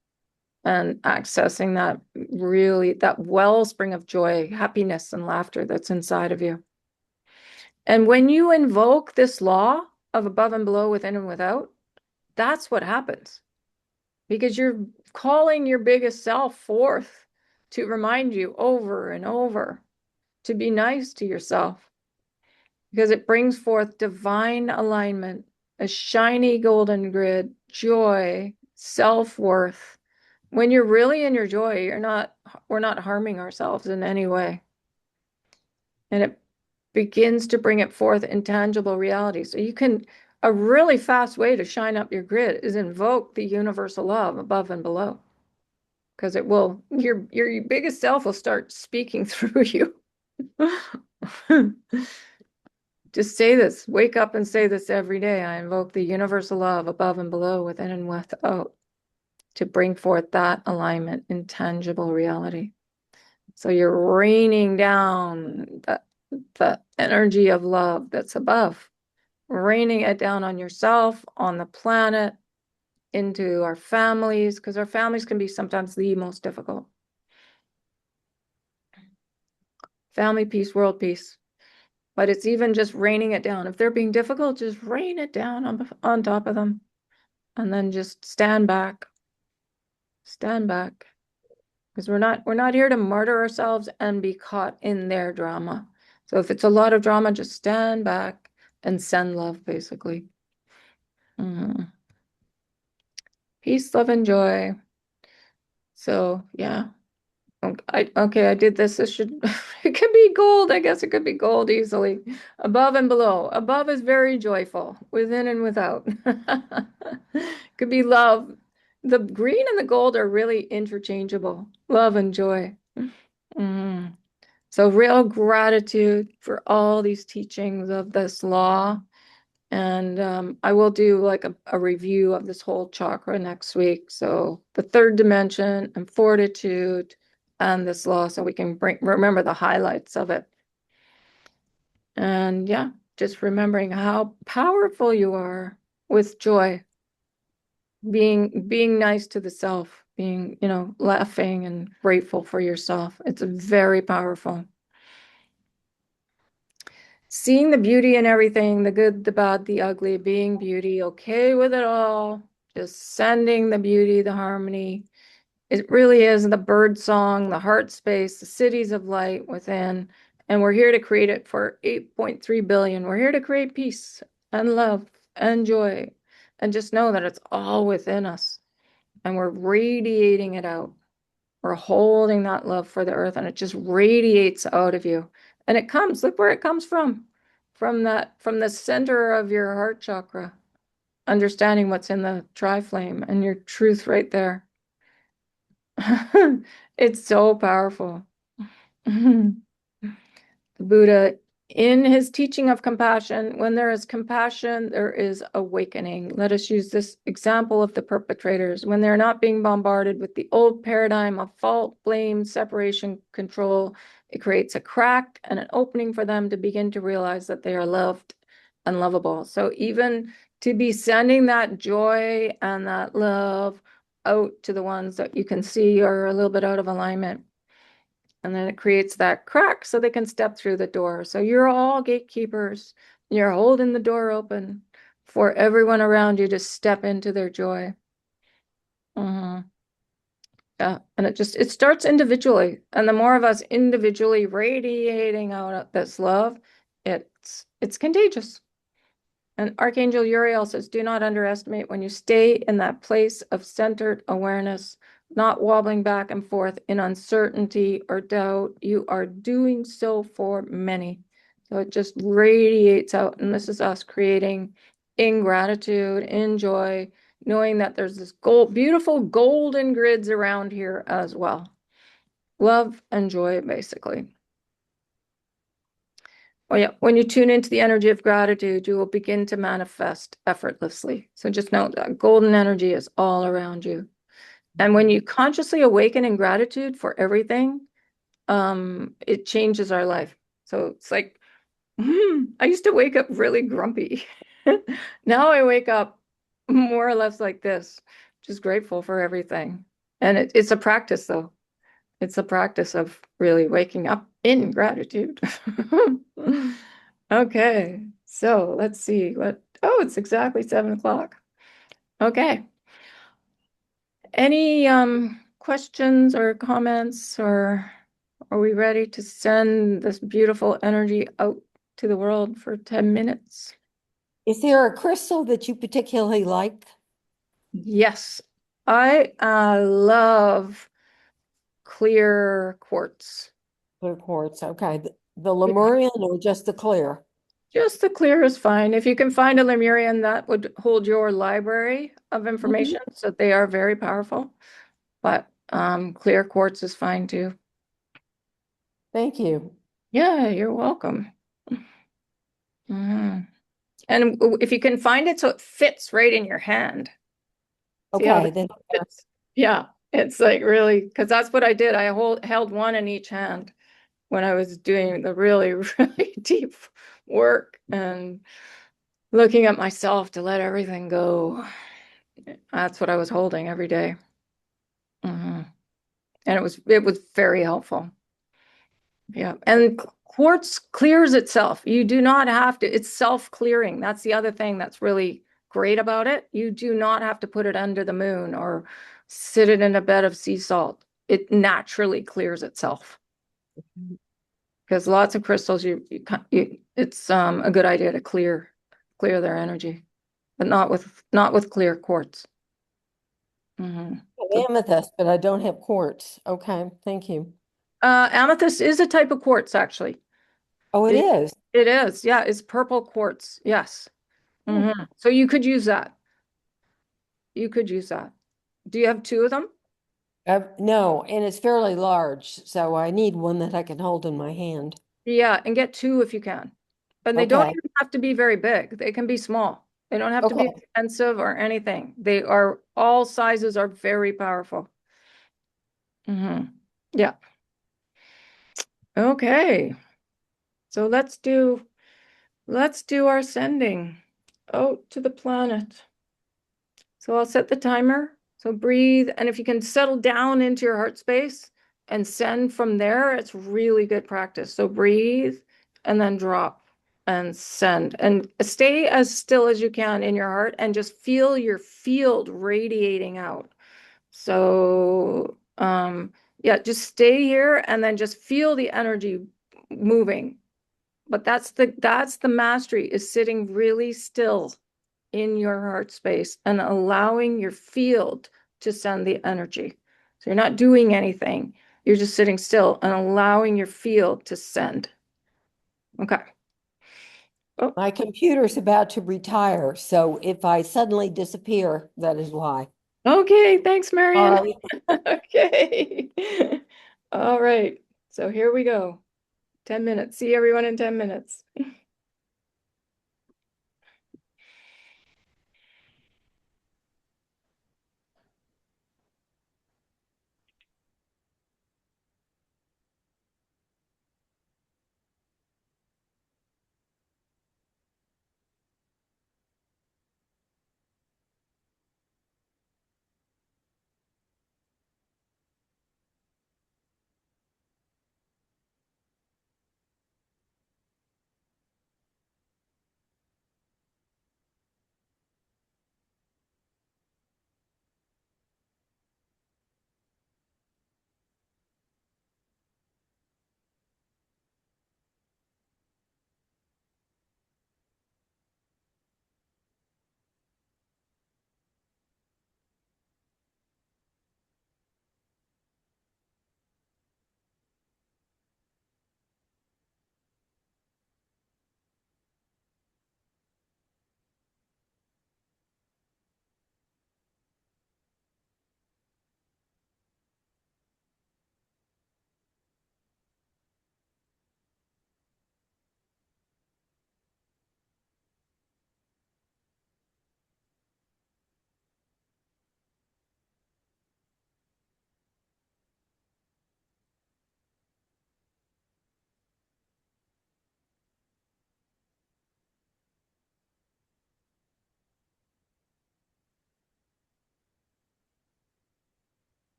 Speaker 1: and accessing that wellspring of joy, happiness, and laughter that's inside of you. And when you invoke this law of above and below, within and without, that's what happens. Because you're calling your biggest self forth to remind you over and over to be nice to yourself. Because it brings forth divine alignment, a shiny golden grid, joy, self-worth. When you're really in your joy, we're not harming ourselves in any way. And it begins to bring it forth in tangible reality. So a really fast way to shine up your grid is invoke the universal law of above and below. Because your biggest self will start speaking through you. Just say this, wake up and say this every day. I invoke the universal law of above and below, within and without, to bring forth that alignment in tangible reality. So you're raining down the energy of love that's above, raining it down on yourself, on the planet, into our families, because our families can be sometimes the most difficult. Family peace, world peace. But it's even just raining it down. If they're being difficult, just rain it down on top of them. And then just stand back. Stand back. Because we're not here to martyr ourselves and be caught in their drama. So if it's a lot of drama, just stand back and send love, basically. Peace, love, and joy. So yeah. I did this. This should, it could be gold. I guess it could be gold easily. Above and below. Above is very joyful, within and without. Could be love. The green and the gold are really interchangeable. Love and joy. So real gratitude for all these teachings of this law. And I will do like a review of this whole chakra next week. So the third dimension and fortitude and this law, so we can remember the highlights of it And yeah, just remembering how powerful you are with joy, being nice to the self, being, laughing and grateful for yourself. It's very powerful. Seeing the beauty in everything, the good, the bad, the ugly, being beauty, okay with it all, just sending the beauty, the harmony. It really is the bird song, the heart space, the cities of light within. And we're here to create it for 8.3 billion. We're here to create peace and love and joy. And just know that it's all within us. And we're radiating it out. We're holding that love for the earth, and it just radiates out of you. And it comes, look where it comes from the center of your heart chakra, understanding what's in the tri-flame and your truth right there. It's so powerful. The Buddha, in his teaching of compassion, when there is compassion, there is awakening. Let us use this example of the perpetrators. When they're not being bombarded with the old paradigm of fault, blame, separation, control, it creates a crack and an opening for them to begin to realize that they are loved and lovable. So even to be sending that joy and that love out to the ones that you can see are a little bit out of alignment. And then it creates that crack so they can step through the door. So you're all gatekeepers. You're holding the door open for everyone around you to step into their joy. Yeah, and it starts individually. And the more of us individually radiating out this love, it's contagious. And Archangel Uriel says, do not underestimate when you stay in that place of centered awareness, not wobbling back and forth in uncertainty or doubt. You are doing so for many. So it just radiates out. And this is us creating in gratitude, in joy, knowing that there's this beautiful golden grids around here as well. Love and joy, basically. Oh yeah, when you tune into the energy of gratitude, you will begin to manifest effortlessly. So just know that golden energy is all around you. And when you consciously awaken in gratitude for everything, it changes our life. So it's like, I used to wake up really grumpy. Now I wake up more or less like this, just grateful for everything. And it's a practice, though. It's a practice of really waking up in gratitude. Okay, so let's see it's exactly 7 o'clock. Okay. Any questions or comments, or are we ready to send this beautiful energy out to the world for 10 minutes?
Speaker 2: Is there a crystal that you particularly like?
Speaker 1: Yes, I love clear quartz.
Speaker 2: Clear quartz. Okay. The Lemurian or just the clear?
Speaker 1: Just the clear is fine. If you can find a Lemurian, that would hold your library of information. So they are very powerful. But clear quartz is fine too.
Speaker 2: Thank you.
Speaker 1: Yeah, you're welcome. And if you can find it so it fits right in your hand. See how
Speaker 2: Okay,
Speaker 1: that
Speaker 2: then
Speaker 1: fits? Yeah, it's like really, because that's what I did. I held one in each hand when I was doing the really, really deep work and looking at myself to let everything go. That's what I was holding every day. And it was very helpful. Yeah. And quartz clears itself. You do not have to, it's self-clearing. That's the other thing that's really great about it. You do not have to put it under the moon or sit it in a bed of sea salt. It naturally clears itself. Because lots of crystals, it's a good idea to clear their energy, but not with clear quartz.
Speaker 2: amethyst, but I don't have quartz. Okay, thank you.
Speaker 1: Amethyst is a type of quartz, actually.
Speaker 2: Oh, it is.
Speaker 1: It is. Yeah, it's purple quartz. Yes. So you could use that. You could use that. Do you have two of them?
Speaker 2: No, and it's fairly large, so I need one that I can hold in my hand.
Speaker 1: Yeah, and get two if you can. And they don't
Speaker 2: Okay.
Speaker 1: even have to be very big. They can be small. They don't have to be
Speaker 2: Okay.
Speaker 1: expensive or anything. All sizes are very powerful. Yeah. Okay. So let's do let's do our sending out to the planet. So I'll set the timer. So breathe. And if you can settle down into your heart space and send from there, it's really good practice. So breathe and then drop and send. And stay as still as you can in your heart and just feel your field radiating out. So yeah, just stay here and then just feel the energy moving. But that's the mastery, is sitting really still in your heart space and allowing your field to send the energy. So you're not doing anything. You're just sitting still and allowing your field to send. Okay. Oh,
Speaker 2: My computer's about to retire, so if I suddenly disappear, that is why.
Speaker 1: okay. Thanks,
Speaker 2: All
Speaker 1: Marion.
Speaker 2: right.
Speaker 1: Okay. All right. So here we go. 10 minutes. See everyone in 10 minutes.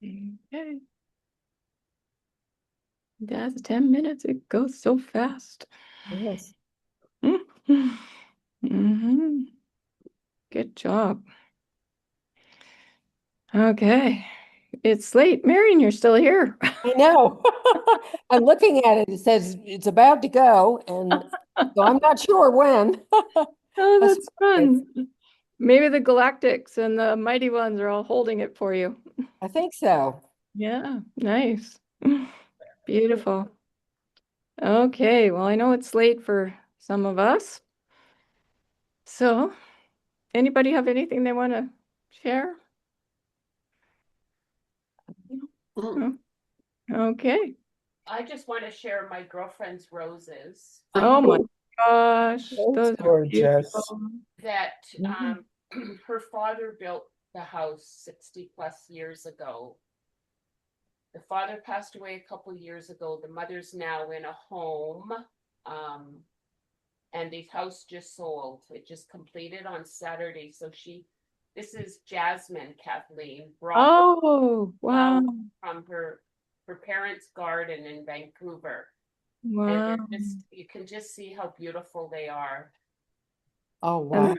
Speaker 1: Okay. That's 10 minutes. It goes so fast.
Speaker 2: Yes.
Speaker 1: Mm-hmm. Good job. Okay. It's late. Marion, you're still here.
Speaker 2: I know. I'm looking at it. It says it's about to go, and so I'm not sure when.
Speaker 1: Oh,
Speaker 2: That's
Speaker 1: that's
Speaker 2: okay.
Speaker 1: fun. Maybe the Galactics and the Mighty Ones are all holding it for you.
Speaker 2: I think so.
Speaker 1: Yeah, nice. Beautiful. Okay, well, I know it's late for some of us. So, anybody have anything they want to share? No? Okay.
Speaker 3: I just want to share my girlfriend's roses
Speaker 1: Oh my gosh,
Speaker 6: That's
Speaker 1: those are
Speaker 6: gorgeous.
Speaker 1: beautiful.
Speaker 3: that
Speaker 2: Mhm.
Speaker 3: her father built the house 60 plus years ago. The father passed away a couple years ago. The mother's now in a home. And the house just sold. It just completed on Saturday. So this is Jasmine, Kathleen, brought
Speaker 1: Oh, wow.
Speaker 3: flowers from her parents' garden in Vancouver. And
Speaker 1: Wow.
Speaker 3: you can just see how beautiful they are.
Speaker 2: Oh, wow.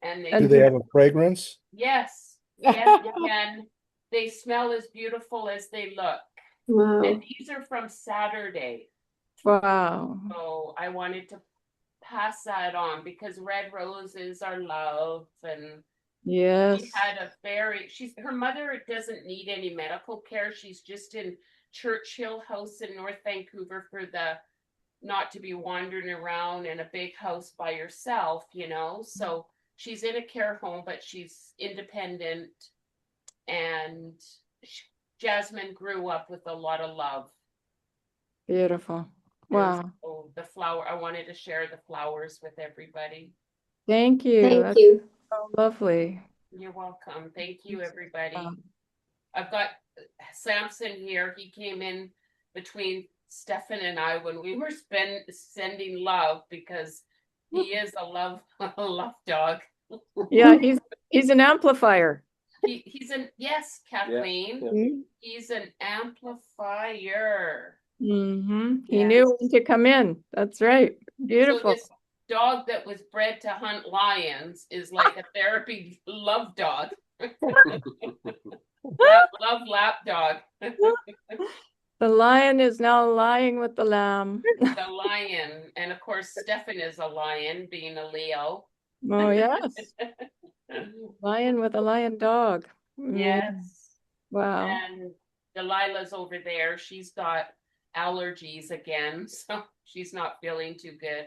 Speaker 3: And
Speaker 1: And
Speaker 4: Do they have a fragrance?
Speaker 3: yes, yes, and they smell as beautiful as they look.
Speaker 6: Wow.
Speaker 3: And these are from Saturday.
Speaker 1: wow.
Speaker 3: So I wanted to pass that on because red roses are love, and
Speaker 1: Yes.
Speaker 3: she had her mother doesn't need any medical care. She's just in Churchill House in North Vancouver for not to be wandering around in a big house by herself, So she's in a care home, but she's independent. And Jasmine grew up with a lot of love.
Speaker 1: Beautiful.
Speaker 3: And
Speaker 1: Wow.
Speaker 3: so I wanted to share the flowers with everybody.
Speaker 1: Thank you.
Speaker 6: Thank
Speaker 1: That's
Speaker 6: you.
Speaker 1: so lovely.
Speaker 3: You're welcome. Thank you, everybody.
Speaker 1: Wow.
Speaker 3: I've got Samson here. He came in between Stefan and I when we were sending love because he is a love dog.
Speaker 1: Yeah, he's an amplifier.
Speaker 3: Yes, Kathleen.
Speaker 1: Mhm.
Speaker 3: He's an amplifier.
Speaker 1: He
Speaker 3: Yes.
Speaker 1: knew when to come in. That's right.
Speaker 3: So
Speaker 1: Beautiful.
Speaker 3: this dog that was bred to hunt lions is like a therapy love dog. love lap dog.
Speaker 1: The lion is now lying with the lamb.
Speaker 3: The lion. And of course, Stefan is a lion, being a Leo.
Speaker 1: Oh, yes. Lion with a lion dog.
Speaker 3: Yes.
Speaker 1: Wow.
Speaker 3: And Delilah's over there. She's got allergies again, so she's not feeling too good.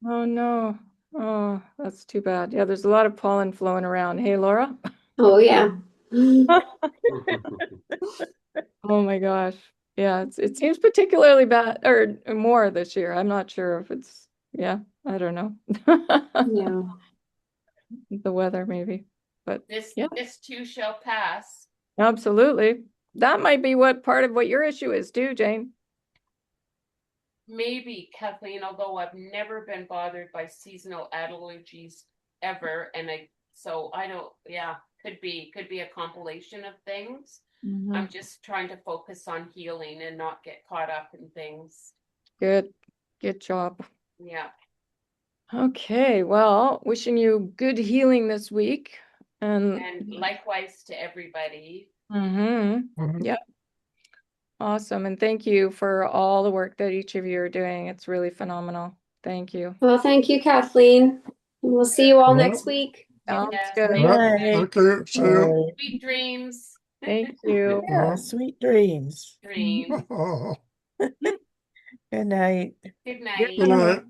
Speaker 1: Oh, no. Oh, that's too bad. Yeah, there's a lot of pollen flowing around. Hey, Laura?
Speaker 6: Oh, yeah.
Speaker 1: Oh my gosh. Yeah, it seems particularly bad or more this year. I'm not sure if it's, yeah, I don't know.
Speaker 6: Yeah.
Speaker 1: The weather maybe, but yeah,
Speaker 3: This too shall pass.
Speaker 1: absolutely. That might be what part of what your issue is too, Jane.
Speaker 3: Maybe, Kathleen, although I've never been bothered by seasonal allergies ever, and I don't, yeah, could be a compilation of things. I'm just trying to focus on healing and not get caught up in things.
Speaker 1: Good job.
Speaker 3: Yeah.
Speaker 1: Okay, well, wishing you good healing this week. And
Speaker 3: likewise to everybody.
Speaker 1: Yeah. Awesome. And thank you for all the work that each of you are doing. It's really phenomenal. Thank you.
Speaker 6: Well, thank you, Kathleen. We'll see you all next week.
Speaker 1: Sounds
Speaker 3: Yes,
Speaker 1: good.
Speaker 3: thank
Speaker 5: Yep.
Speaker 3: you.
Speaker 5: Thank you. See you.
Speaker 6: Uh,
Speaker 3: Sweet dreams.
Speaker 1: Thank you.
Speaker 6: Yeah, sweet dreams.
Speaker 3: Dreams.
Speaker 5: Oh,
Speaker 6: Good night.
Speaker 3: Good
Speaker 1: Good
Speaker 3: night.
Speaker 5: good night.